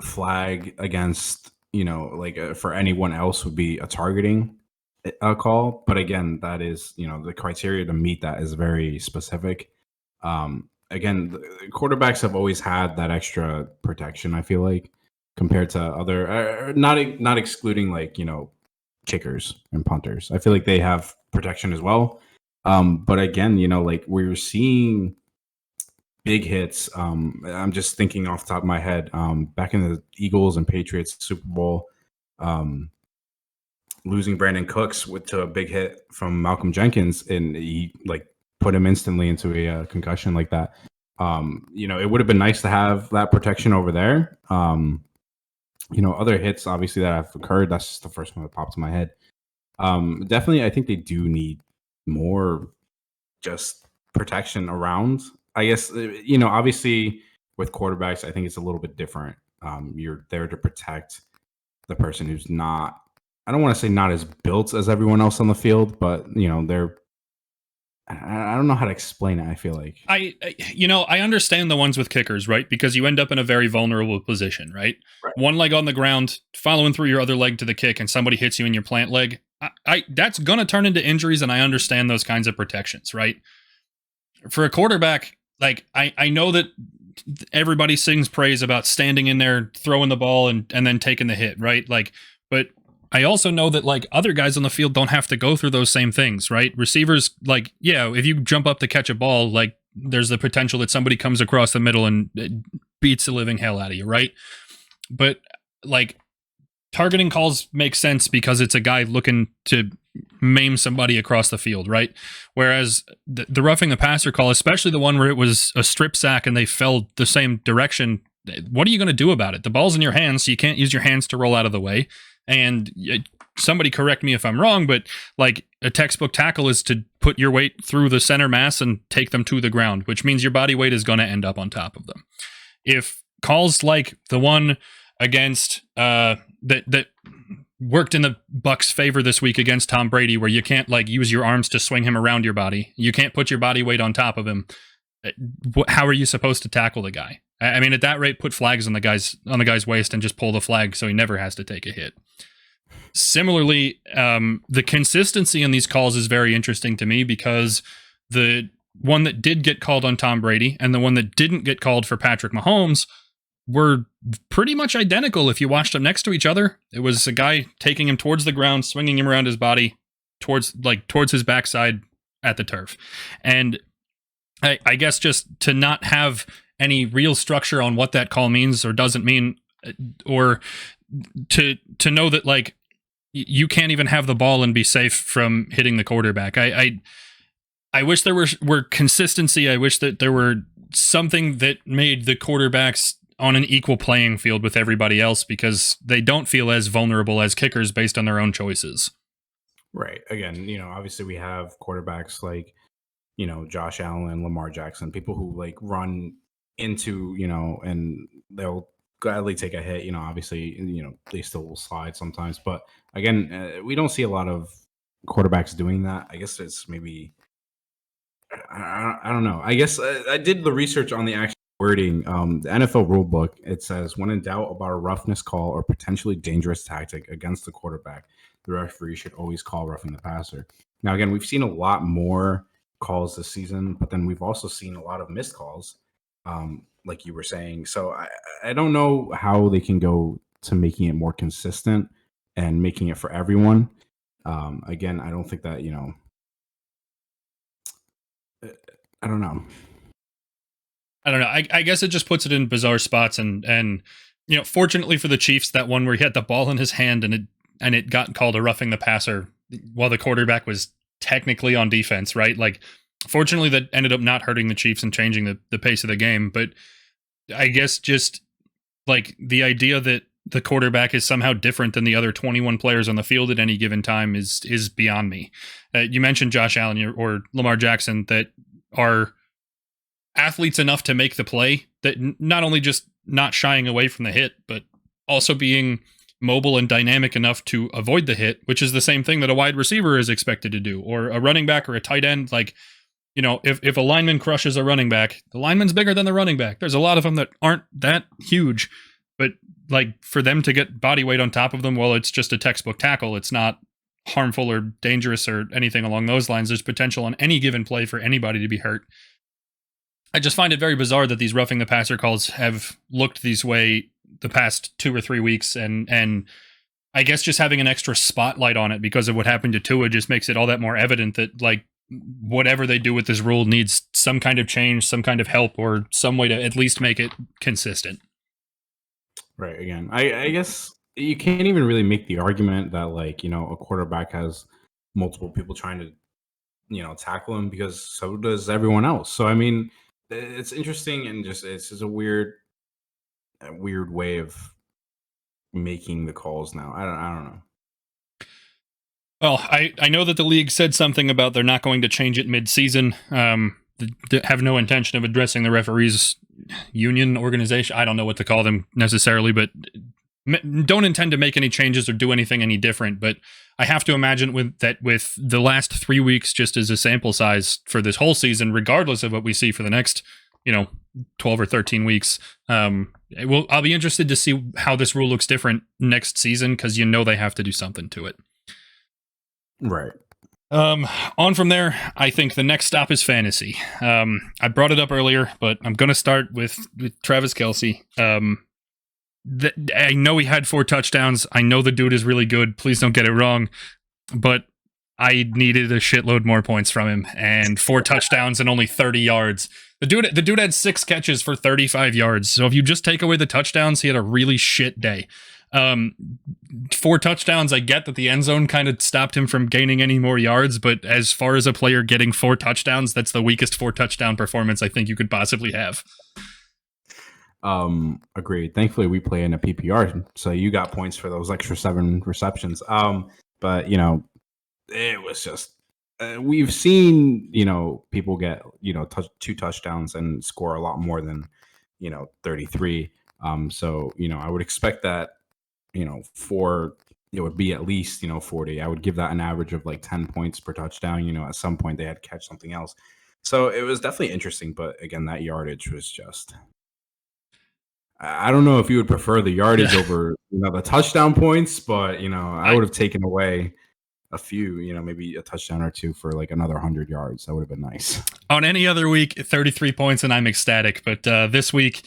flag against, for anyone else would be a targeting call. But again, that is, the criteria to meet that is very specific. Again, the quarterbacks have always had that extra protection, I feel like, compared to other, not excluding like, kickers and punters. I feel like they have protection as well. But again, like we're seeing big hits. I'm just thinking off the top of my head, back in the Eagles and Patriots Super Bowl, losing Brandon Cooks to a big hit from Malcolm Jenkins, and he like put him instantly into a concussion like that. It would have been nice to have that protection over there. Other hits obviously that have occurred, that's just the first one that popped in my head. Definitely, I think they do need more just protection around. I guess, obviously with quarterbacks, I think it's a little bit different. You're there to protect the person who's not, I don't want to say not as built as everyone else on the field, but, they're, I don't know how to explain it. I feel like I understand the ones with kickers, right? Because you end up in a very vulnerable position, right? One leg on the ground, following through your other leg to the kick, and somebody hits you in your plant leg. That's going to turn into injuries, and I understand those kinds of protections, right? For a quarterback, like I know that everybody sings praise about standing in there, throwing the ball, and then taking the hit, right? Like, but I also know that like other guys on the field don't have to go through those same things, right? Receivers, like, yeah, if you jump up to catch a ball, like there's the potential that somebody comes across the middle and beats the living hell out of you, right? But like targeting calls make sense because it's a guy looking to maim somebody across the field, right? Whereas the roughing the passer call, especially the one where it was a strip sack and they fell the same direction, what are you going to do about it? The ball's in your hands, so you can't use your hands to roll out of the way. And somebody correct me if I'm wrong, but like a textbook tackle is to put your weight through the center mass and take them to the ground, which means your body weight is going to end up on top of them. If calls like the one against that worked in the Bucs' favor this week against Tom Brady, where you can't like use your arms to swing him around your body, you can't put your body weight on top of him, how are you supposed to tackle the guy? I mean, at that rate, put flags on the guy's waist and just pull the flag so he never has to take a hit. Similarly, the consistency in these calls is very interesting to me because the one that did get called on Tom Brady and the one that didn't get called for Patrick Mahomes were pretty much identical if you watched them next to each other. It was a guy taking him towards the ground, swinging him around his body towards his backside at the turf. And I guess just to not have any real structure on what that call means or doesn't mean, or to know that like you can't even have the ball and be safe from hitting the quarterback. I wish there were consistency. I wish that there were something that made the quarterbacks on an equal playing field with everybody else because they don't feel as vulnerable as kickers based on their own choices. Right. Again, obviously we have quarterbacks like, Josh Allen, Lamar Jackson, people who like run into, and they'll gladly take a hit. Obviously, they still will slide sometimes. But again, we don't see a lot of quarterbacks doing that. I guess it's maybe, I don't know. I guess I did the research on the actual wording. The NFL rule book, it says, when in doubt about a roughness call or potentially dangerous tactic against the quarterback, the referee should always call roughing the passer. Now, again, we've seen a lot more calls this season, but then we've also seen a lot of missed calls, like you were saying. So I don't know how they can go to making it more consistent and making it for everyone. Again, I don't think that, I don't know. I guess it just puts it in bizarre spots, and fortunately for the Chiefs, that one where he had the ball in his hand and it got called a roughing the passer while the quarterback was technically on defense, right? Like, fortunately, that ended up not hurting the Chiefs and changing the pace of the game. But I guess just like the idea that the quarterback is somehow different than the other 21 players on the field at any given time is beyond me. You mentioned Josh Allen or Lamar Jackson that are athletes enough to make the play, that not only just not shying away from the hit, but also being mobile and dynamic enough to avoid the hit, which is the same thing that a wide receiver is expected to do, or a running back or a tight end. Like, if a lineman crushes a running back, the lineman's bigger than the running back. There's a lot of them that aren't that huge, but like for them to get body weight on top of them, well, it's just a textbook tackle. It's not harmful or dangerous or anything along those lines. There's potential on any given play for anybody to be hurt. I just find it very bizarre that these roughing the passer calls have looked this way the past 2 or 3 weeks, and I guess just having an extra spotlight on it because of what happened to Tua just makes it all that more evident that like whatever they do with this rule needs some kind of change, some kind of help, or some way to at least make it consistent. Right. Again, I guess you can't even really make the argument that like, a quarterback has multiple people trying to, tackle him, because so does everyone else. So, I mean, it's interesting, and it's just a weird way of making the calls now. I don't know. Well, I know that the league said something about they're not going to change it mid-season. They have no intention of addressing the referees union organization. I don't know what to call them necessarily, but don't intend to make any changes or do anything any different. But I have to imagine with the last 3 weeks just as a sample size for this whole season, regardless of what we see for the next 12 or 13 weeks, I'll be interested to see how this rule looks different next season, because they have to do something to it. Right. On from there, I think the next stop is fantasy. I brought it up earlier, but I'm going to start with Travis Kelsey. I know he had 4 touchdowns. I know the dude is really good. Please don't get it wrong. But I needed a shitload more points from him, and 4 touchdowns and only 30 yards. The dude had 6 catches for 35 yards. So if you just take away the touchdowns, he had a really shit day. 4 touchdowns, I get that the end zone kind of stopped him from gaining any more yards, but as far as a player getting 4 touchdowns, that's the weakest 4 touchdown performance I think you could possibly have. Agreed. Thankfully, we play in a PPR, so you got points for those extra 7 receptions. But it was just we've seen people get 2 touchdowns and score a lot more than 33. So I would expect that for it would be at least 40. I would give that an average of like 10 points per touchdown. At some point they had to catch something else. So it was definitely interesting, but again, that yardage was just. I don't know if you would prefer the yardage over the touchdown points, but I would have taken away a few, maybe a touchdown or 2 for like another 100 yards. That would have been nice. On any other week, 33 points and I'm ecstatic, but this week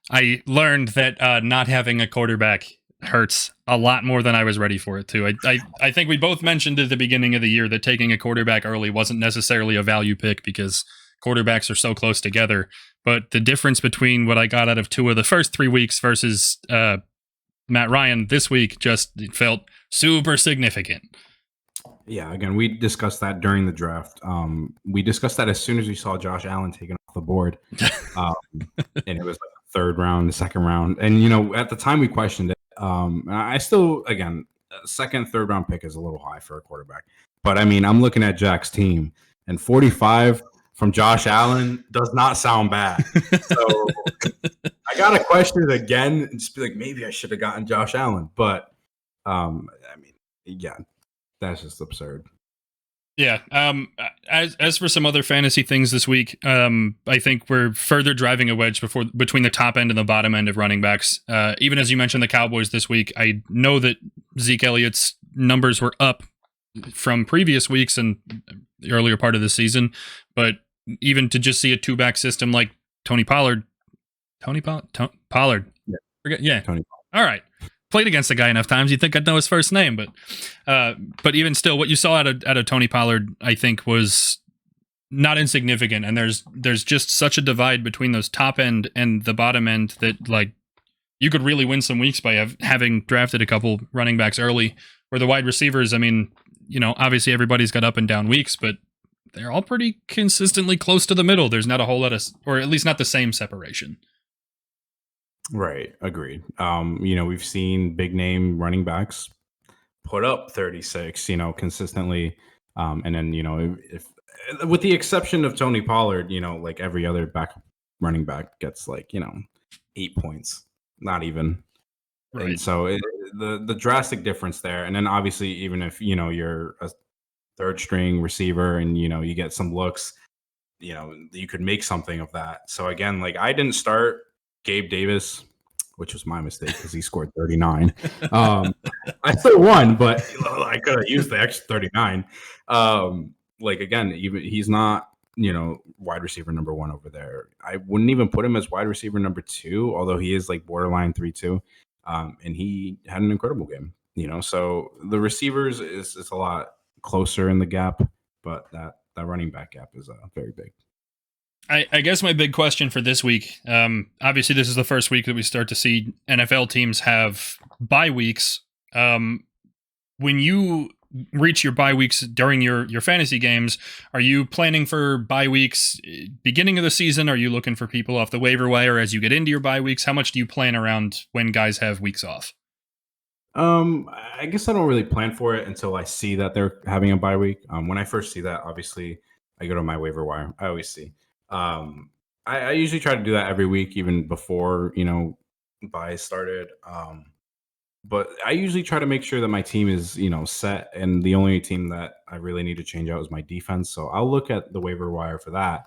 I learned that not having a quarterback hurts a lot more than I was ready for it to. I think we both mentioned at the beginning of the year that taking a quarterback early wasn't necessarily a value pick because quarterbacks are so close together. But the difference between what I got out of Tua the first 3 weeks versus Matt Ryan this week just felt super significant. Yeah, again, we discussed that during the draft. We discussed that as soon as we saw Josh Allen taken off the board. Um, and it was like the third round, the second round. And, at the time we questioned it. I still, again, second, third round pick is a little high for a quarterback. But, I mean, I'm looking at Jack's team, and 45 from Josh Allen does not sound bad. So I got to question it again and just be like, maybe I should have gotten Josh Allen. But, I mean, yeah. That's just absurd. Yeah. As for some other fantasy things this week, I think we're further driving a wedge between the top end and the bottom end of running backs. Even as you mentioned the Cowboys this week, I know that Zeke Elliott's numbers were up from previous weeks and the earlier part of the season, but even to just see a two-back system like Tony Pollard. Pollard. Yeah. Tony Pollard. All right. Played against the guy enough times, you'd think I'd know his first name, but even still, what you saw out of Tony Pollard, I think, was not insignificant. And there's just such a divide between those top end and the bottom end that like you could really win some weeks by having drafted a couple running backs early. Or the wide receivers, I mean, obviously everybody's got up and down weeks, but they're all pretty consistently close to the middle. There's not a whole lot of, or at least not the same separation. Right. Agreed. We've seen big name running backs put up 36, consistently. And then, if with the exception of Tony Pollard, like every other backup running back gets like, 8 points, not even. Right. And so the drastic difference there. And then obviously, even if, you're a third string receiver and, you get some looks, you could make something of that. So again, like I didn't start Gabe Davis, which was my mistake because he scored 39. I still won, but I could have used the extra 39. Like again, even he's not, wide receiver number 1 over there. I wouldn't even put him as wide receiver number 2, although he is like borderline 3-2. And he had an incredible game, So the receivers is a lot closer in the gap, but that running back gap is very big. I guess my big question for this week, obviously this is the first week that we start to see NFL teams have bye weeks. When you reach your bye weeks during your fantasy games, are you planning for bye weeks beginning of the season? Are you looking for people off the waiver wire as you get into your bye weeks? How much do you plan around when guys have weeks off? I guess I don't really plan for it until I see that they're having a bye week. When I first see that, obviously I go to my waiver wire. I always see. I usually try to do that every week, even before, buys started. But I usually try to make sure that my team is, set. And the only team that I really need to change out is my defense. So I'll look at the waiver wire for that.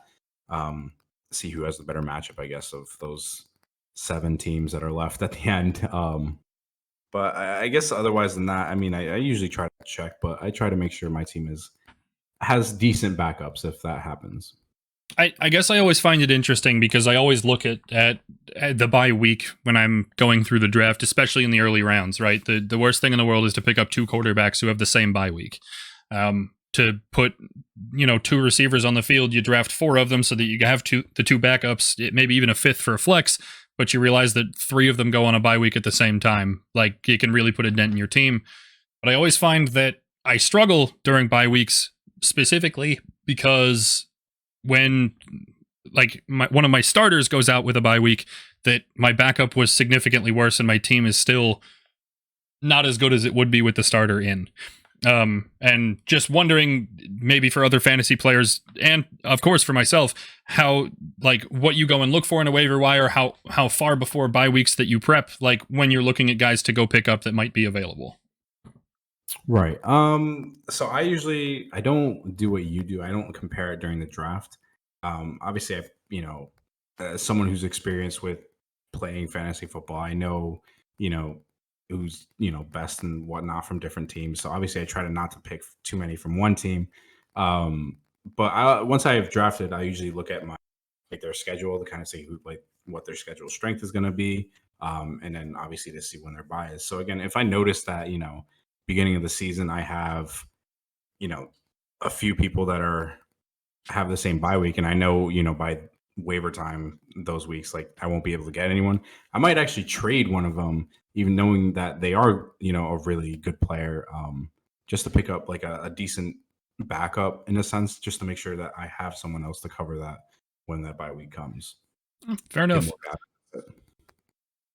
See who has the better matchup, I guess, of those 7 teams that are left at the end. But I guess otherwise than that, I mean, I usually try to check, but I try to make sure my team has decent backups if that happens. I guess I always find it interesting because I always look at the bye week when I'm going through the draft, especially in the early rounds, right? The worst thing in the world is to pick up 2 quarterbacks who have the same bye week. To put, 2 receivers on the field, you draft 4 of them so that you have the 2 backups, maybe even a 5th for a flex, but you realize that 3 of them go on a bye week at the same time. Like, it can really put a dent in your team. But I always find that I struggle during bye weeks specifically because when one of my starters goes out with a bye week, that my backup was significantly worse and my team is still not as good as it would be with the starter in. And just wondering, maybe for other fantasy players and of course for myself, how, like, what you go and look for in a waiver wire, how far before bye weeks that you prep, like when you're looking at guys to go pick up that might be available. Right. So I don't do what you do. I don't compare it during the draft. Obviously I've, as someone who's experienced with playing fantasy football, I know, who's, best and whatnot from different teams. So obviously I try not to pick too many from one team. But once I have drafted, I usually look at their schedule to kind of see what their schedule strength is going to be. And then obviously to see when their bye is. So again, if I notice that, beginning of the season, I have, a few people that have the same bye week, and I know, by waiver time those weeks, like I won't be able to get anyone. I might actually trade one of them, even knowing that they are, a really good player, just to pick up like a decent backup in a sense, just to make sure that I have someone else to cover that when that bye week comes. Fair enough. Get more backup.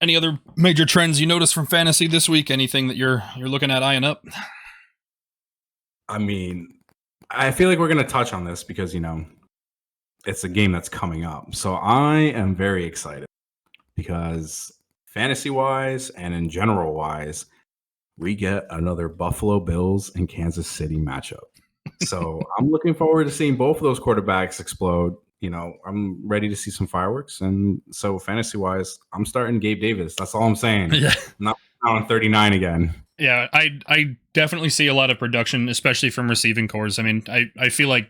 Any other major trends you noticed from fantasy this week? Anything that you're looking at eyeing up? I mean, I feel like we're going to touch on this because, it's a game that's coming up. So I am very excited because fantasy-wise and in general-wise, we get another Buffalo Bills and Kansas City matchup. So I'm looking forward to seeing both of those quarterbacks explode. I'm ready to see some fireworks. And so fantasy-wise, I'm starting Gabe Davis. That's all I'm saying. Yeah. I'm not on 39 again. Yeah, I definitely see a lot of production, especially from receiving cores. I mean, I feel like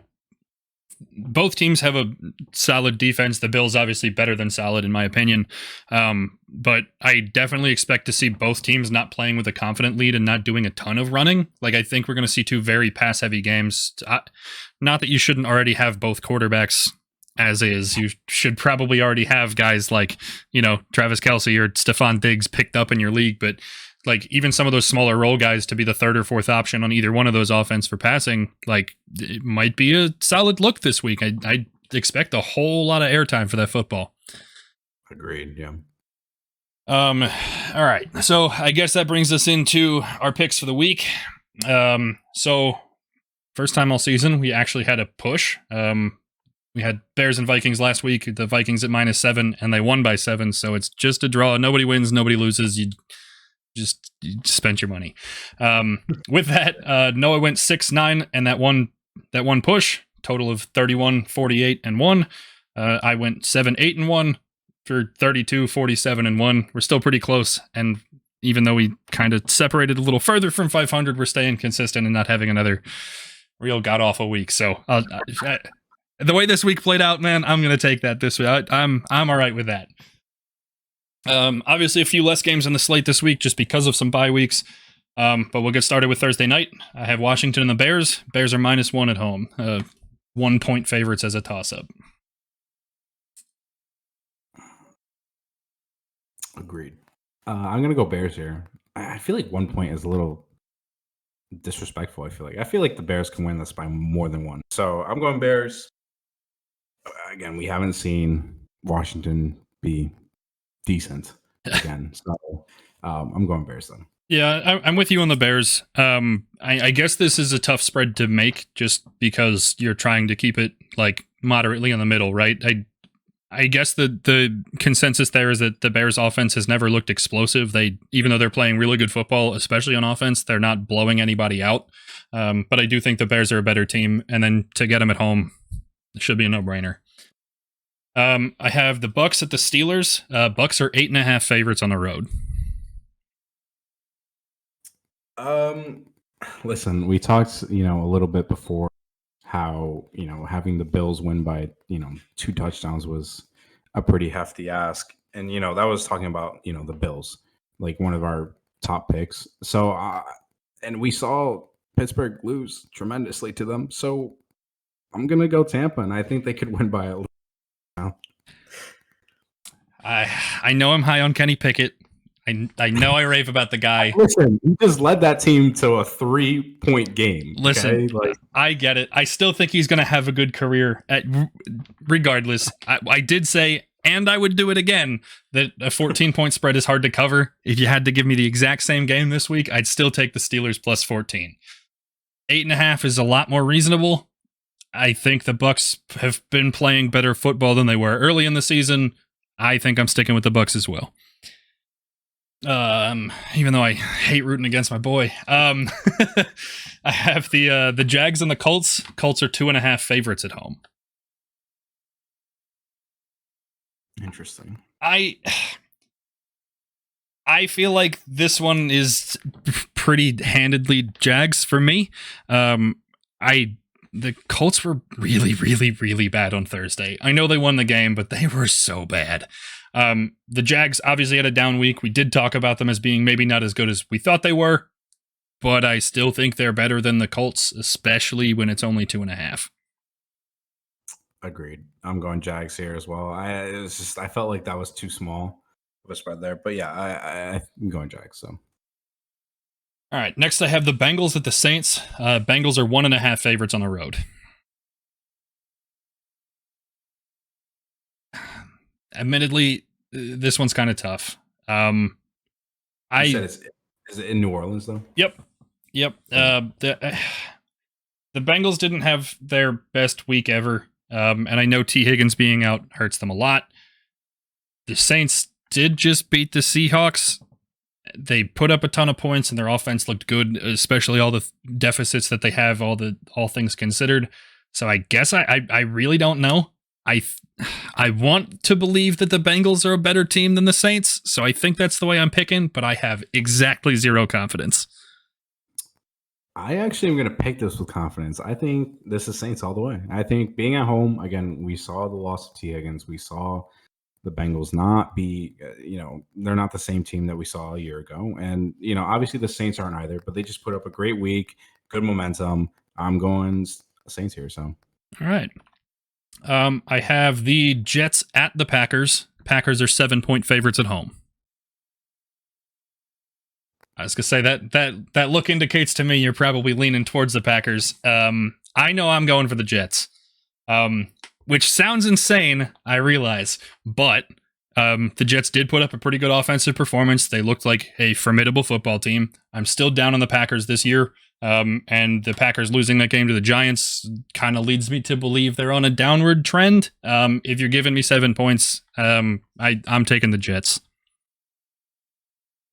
both teams have a solid defense. The Bills obviously better than solid in my opinion. But I definitely expect to see both teams not playing with a confident lead and not doing a ton of running. Like I think we're going to see two very pass heavy games. Not that you shouldn't already have both quarterbacks as is. You should probably already have guys like, Travis Kelsey or Stephon Diggs picked up in your league, but like even some of those smaller role guys to be the third or fourth option on either one of those offense for passing, like it might be a solid look this week. I expect a whole lot of airtime for that football. Agreed. Yeah. All right. So I guess that brings us into our picks for the week. So first time all season, we actually had a push. We had Bears and Vikings last week. The Vikings at -7, and they won by 7. So it's just a draw. Nobody wins. Nobody loses. You spent your money. With that, Noah went 6-9, and that one push, total of 31-48-1. I went 7-8-1 for 32-47-1. We're still pretty close, and even though we kind of separated a little further from 500, we're staying consistent and not having another real god-awful week. So the way this week played out, man, I'm going to take that this week. I'm all right with that. Obviously a few less games on the slate this week just because of some bye weeks. But we'll get started with Thursday night. I have Washington and the Bears. Bears are -1 at home. 1 point favorites as a toss-up. Agreed. I'm going to go Bears here. I feel like 1 point is a little disrespectful. I feel like the Bears can win this by more than 1. So I'm going Bears. Again, we haven't seen Washington be decent again. So I'm going Bears then. Yeah, I'm with you on the Bears. I guess this is a tough spread to make just because you're trying to keep it like moderately in the middle, right? I guess the consensus there is that the Bears offense has never looked explosive. Even though they're playing really good football, especially on offense, they're not blowing anybody out. But I do think the Bears are a better team, and then to get them at home, it should be a no-brainer. I have the Bucks at the Steelers. Bucks are 8.5 favorites on the road. Listen, we talked, a little bit before how, having the Bills win by, 2 touchdowns was a pretty hefty ask. And, that was talking about, the Bills, like one of our top picks. So, and we saw Pittsburgh lose tremendously to them. So I'm going to go Tampa, and I think they could win by a little. I know I'm high on Kenny Pickett. I know I rave about the guy. Listen, he just led that team to a 3-point game. Listen, okay? I get it. I still think he's going to have a good career. Regardless, I did say, and I would do it again, that a 14-point spread is hard to cover. If you had to give me the exact same game this week, I'd still take the Steelers plus 14. 8.5 is a lot more reasonable. I think the Bucks have been playing better football than they were early in the season. I think I'm sticking with the Bucks as well. Even though I hate rooting against my boy. I have the Jags and the Colts. Colts are 2.5 favorites at home. Interesting. I feel this one is pretty handedly Jags for me. The Colts were really, really, really bad on Thursday. I know they won the game, but they were so bad. The Jags obviously had a down week. We did talk about them as being maybe not as good as we thought they were, but I still think they're better than the Colts, especially when it's only 2.5. Agreed. I'm going Jags here as well. I felt like that was too small of a spread there, but yeah, I'm going Jags. So All right. Next, I have the Bengals at the Saints. Bengals are 1.5 favorites on the road. Admittedly, this one's kind of tough. You said is it in New Orleans though? Yep. The Bengals didn't have their best week ever, and I know T. Higgins being out hurts them a lot. The Saints did just beat the Seahawks. They put up a ton of points, and their offense looked good, especially all the deficits that they have, all things considered. So I guess I really don't know. I want to believe that the Bengals are a better team than the Saints, so I think that's the way I'm picking, but I have exactly zero confidence. I actually am going to pick this with confidence. I think this is Saints all the way. I think being at home, again, we saw the loss of T. Higgins. We saw the Bengals not be, they're not the same team that we saw a year ago. And, obviously the Saints aren't either, but they just put up a great week, good momentum. I'm going Saints here, so. All right. I have the Jets at the Packers. Packers are 7-point favorites at home. I was gonna say that look indicates to me you're probably leaning towards the Packers. I know I'm going for the Jets, which sounds insane, I realize, but the Jets did put up a pretty good offensive performance. They looked like a formidable football team. I'm still down on the Packers this year, and the Packers losing that game to the Giants kind of leads me to believe they're on a downward trend. If you're giving me 7 points, I'm taking the Jets.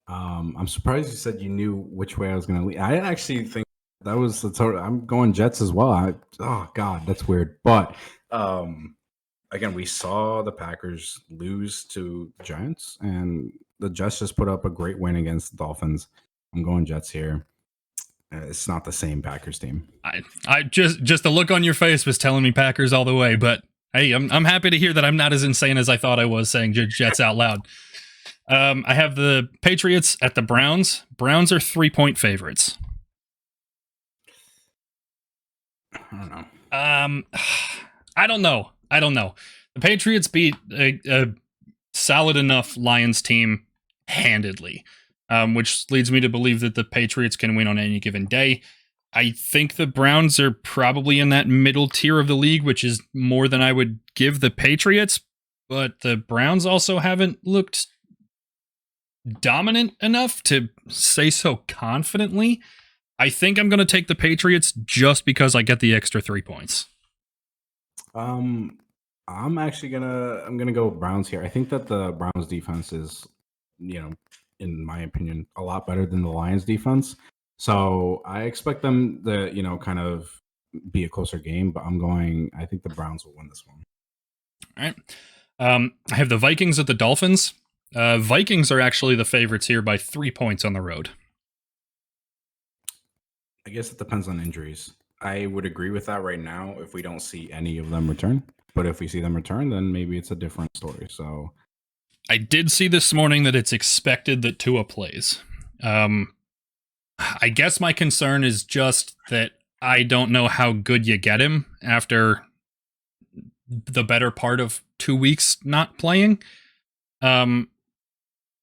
I'm surprised you said you knew which way I was going to lean. I actually think that was the total. I'm going Jets as well. Oh God, that's weird. But again, we saw the Packers lose to the Giants, and the Jets just put up a great win against the Dolphins. I'm going Jets here. It's not the same Packers team. I just the look on your face was telling me Packers all the way. But hey, I'm happy to hear that I'm not as insane as I thought I was saying Jets out loud. I have the Patriots at the Browns. Browns are 3-point favorites. I don't know. The Patriots beat a solid enough Lions team handedly, which leads me to believe that the Patriots can win on any given day. I think the Browns are probably in that middle tier of the league, which is more than I would give the Patriots, but the Browns also haven't looked dominant enough to say so confidently. I think I'm going to take the Patriots just because I get the extra 3 points. I'm actually gonna go Browns here. I think that the Browns defense is, in my opinion, a lot better than the Lions defense. So I expect them to, kind of be a closer game, but I think the Browns will win this one. All right. I have the Vikings at the Dolphins. Vikings are actually the favorites here by 3 points on the road. I guess it depends on injuries. I would agree with that right now if we don't see any of them return. But if we see them return, then maybe it's a different story. So I did see this morning that it's expected that Tua plays. I guess my concern is just that I don't know how good you get him after the better part of 2 weeks not playing.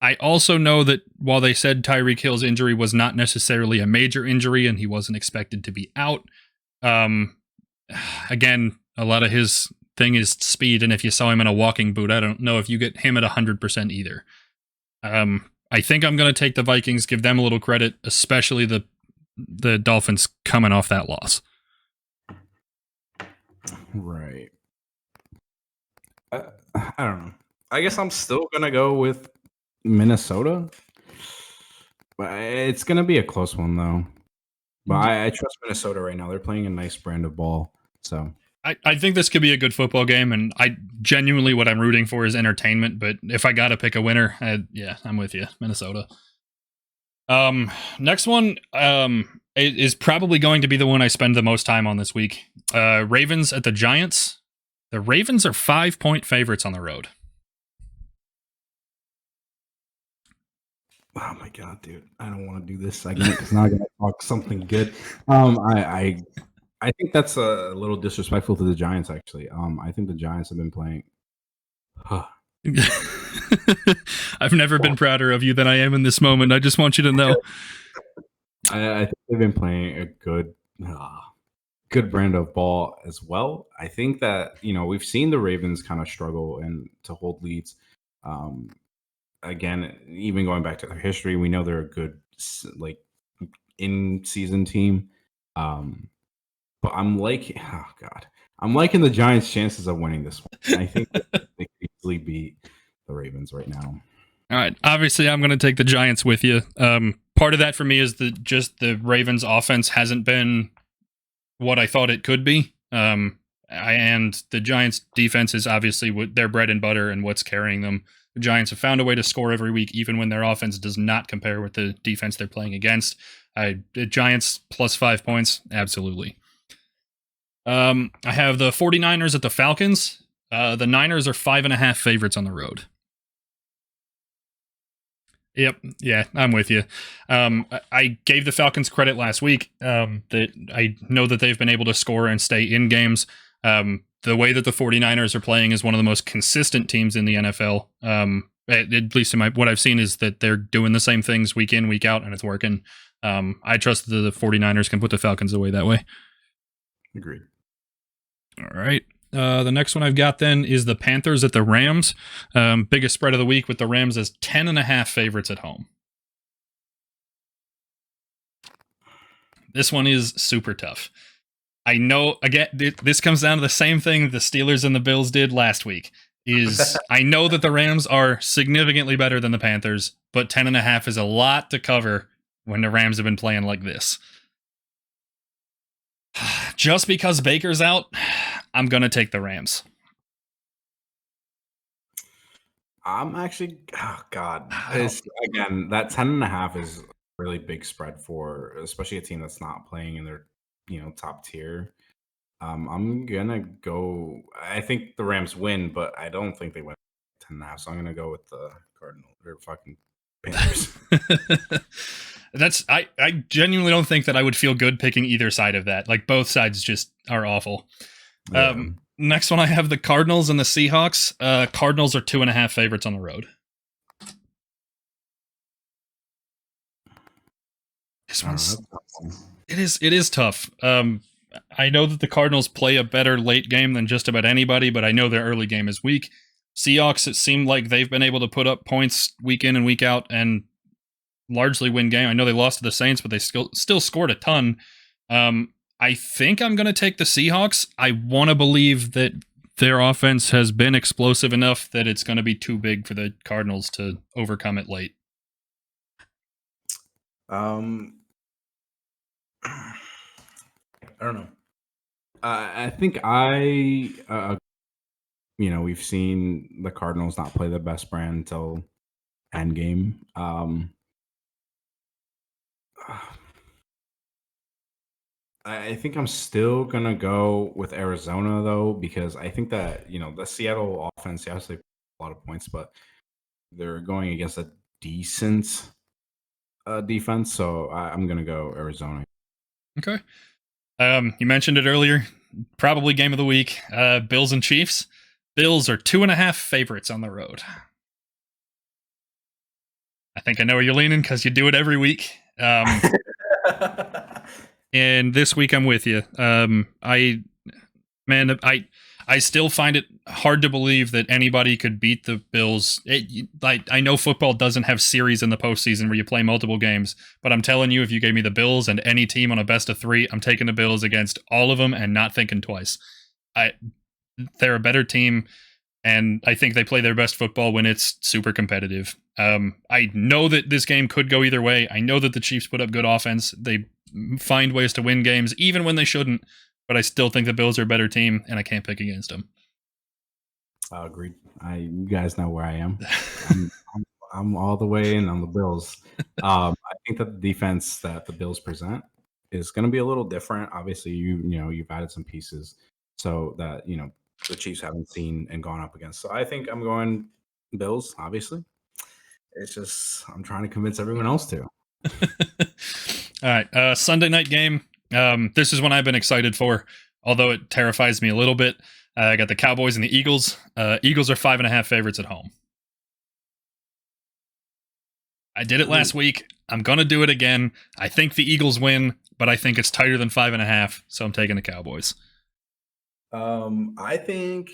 I also know that while they said Tyreek Hill's injury was not necessarily a major injury and he wasn't expected to be out, again, a lot of his thing is speed, and if you saw him in a walking boot, I don't know if you get him at 100% either. I think I'm going to take the Vikings, give them a little credit, especially the Dolphins coming off that loss. Right. I don't know. I guess I'm still going to go with Minnesota. But it's going to be a close one, though. But I trust Minnesota right now. They're playing a nice brand of ball. So I think this could be a good football game, and I genuinely what I'm rooting for is entertainment. But if I got to pick a winner, I'm with you, Minnesota. Next one is probably going to be the one I spend the most time on this week. Ravens at the Giants. The Ravens are 5-point favorites on the road. Oh my God, dude! I don't want to do this segment because now I'm gonna talk something good. I think that's a little disrespectful to the Giants. Actually, I think the Giants have been playing. I've never been prouder of you than I am in this moment. I just want you to know. I think they've been playing a good brand of ball as well. I think that we've seen the Ravens kind of struggle and to hold leads. Um, Again, even going back to their history, we know they're a good like in season team. Um, but I'm liking the Giants' chances of winning this one. I think that they could easily beat the Ravens right now. All right. Obviously, I'm going to take the Giants with you. Part of that for me is that just the Ravens' offense hasn't been what I thought it could be. And the Giants' defense is obviously their bread and butter and what's carrying them. The Giants have found a way to score every week, even when their offense does not compare with the defense they're playing against. The Giants plus 5 points, absolutely. I have the 49ers at the Falcons. The Niners are 5.5 favorites on the road. Yep. Yeah, I'm with you. I gave the Falcons credit last week. That I know that they've been able to score and stay in games. The way that the 49ers are playing is one of the most consistent teams in the NFL. At least in what I've seen is that they're doing the same things week in, week out, and it's working. I trust that the 49ers can put the Falcons away that way. Agreed. All right. The next one I've got then is the Panthers at the Rams. Biggest spread of the week with the Rams as 10.5 favorites at home. This one is super tough. I know, again, this comes down to the same thing the Steelers and the Bills did last week. I know that the Rams are significantly better than the Panthers, but 10.5 is a lot to cover when the Rams have been playing like this. Just because Baker's out, I'm going to take the Rams. I'm actually, again, that 10.5 is a really big spread for, especially a team that's not playing in their, top tier. I'm gonna go. I think the Rams win, but I don't think they win 10.5. So I'm gonna go with the Cardinals or fucking Panthers. I genuinely don't think that I would feel good picking either side of that. Like both sides just are awful. Yeah. Next one I have the Cardinals and the Seahawks. Cardinals are 2.5 favorites on the road. This one's it is tough. I know that the Cardinals play a better late game than just about anybody, but I know their early game is weak. Seahawks, it seemed like they've been able to put up points week in and week out and largely win game. I know they lost to the Saints, but they still scored a ton. I think I'm going to take the Seahawks. I want to believe that their offense has been explosive enough that it's going to be too big for the Cardinals to overcome it late. I don't know. I think we've seen the Cardinals not play the best brand until endgame. I think I'm still gonna go with Arizona though, because I think that the Seattle offense, obviously a lot of points, but they're going against a decent defense, so I'm gonna go Arizona. Okay. You mentioned it earlier. Probably game of the week. Bills and Chiefs. Bills are 2.5 favorites on the road. I think I know where you're leaning because you do it every week. And this week I'm with you. I still find it hard to believe that anybody could beat the Bills. I know football doesn't have series in the postseason where you play multiple games, but I'm telling you, if you gave me the Bills and any team on a best of 3, I'm taking the Bills against all of them and not thinking twice. They're a better team, and I think they play their best football when it's super competitive. I know that this game could go either way. I know that the Chiefs put up good offense. They find ways to win games, even when they shouldn't. But I still think the Bills are a better team, and I can't pick against them. Agreed. You guys know where I am. I'm all the way in on the Bills. I think that the defense that the Bills present is going to be a little different. Obviously, you've added some pieces so that the Chiefs haven't seen and gone up against. So I think I'm going Bills. Obviously, it's just I'm trying to convince everyone else to. All right, Sunday night game. This is one I've been excited for, although it terrifies me a little bit. I got the Cowboys and the Eagles. Eagles are 5.5 favorites at home. I did it last week. I'm going to do it again. I think the Eagles win, but I think it's tighter than 5.5, so I'm taking the Cowboys. I think,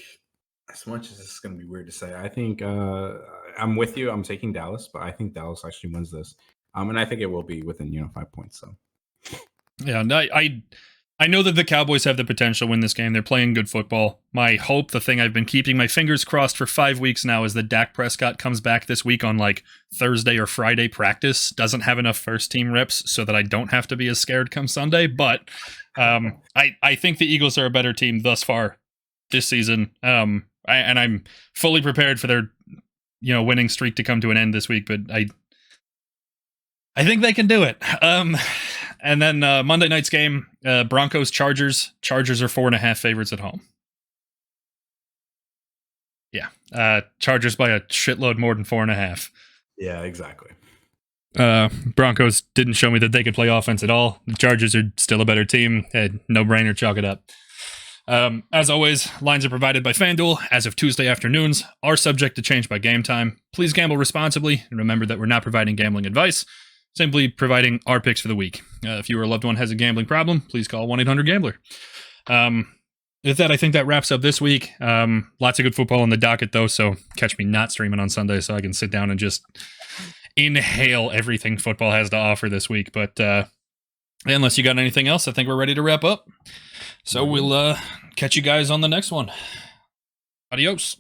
as much as it's going to be weird to say, I think I'm with you. I'm taking Dallas, but I think Dallas actually wins this. And I think it will be within 5 points. So, yeah, I know that the Cowboys have the potential to win this game. They're playing good football. My hope, the thing I've been keeping my fingers crossed for 5 weeks now, is that Dak Prescott comes back this week on like Thursday or Friday practice, doesn't have enough first team reps so that I don't have to be as scared come Sunday. But I think the Eagles are a better team thus far this season. And I'm fully prepared for their winning streak to come to an end this week, but I think they can do it. And then Monday night's game, Broncos Chargers. Chargers are 4.5 favorites at home. Yeah, Chargers by a shitload more than 4.5. Yeah, exactly. Broncos didn't show me that they could play offense at all. The Chargers are still a better team. No brainer, chalk it up. As always, lines are provided by FanDuel as of Tuesday afternoons, are subject to change by game time. Please gamble responsibly, and remember that we're not providing gambling advice, simply providing our picks for the week. If you or a loved one has a gambling problem, please call 1-800-GAMBLER. With that, I think that wraps up this week. Lots of good football on the docket, though, so catch me not streaming on Sunday so I can sit down and just inhale everything football has to offer this week. But unless you got anything else, I think we're ready to wrap up. So we'll catch you guys on the next one. Adios.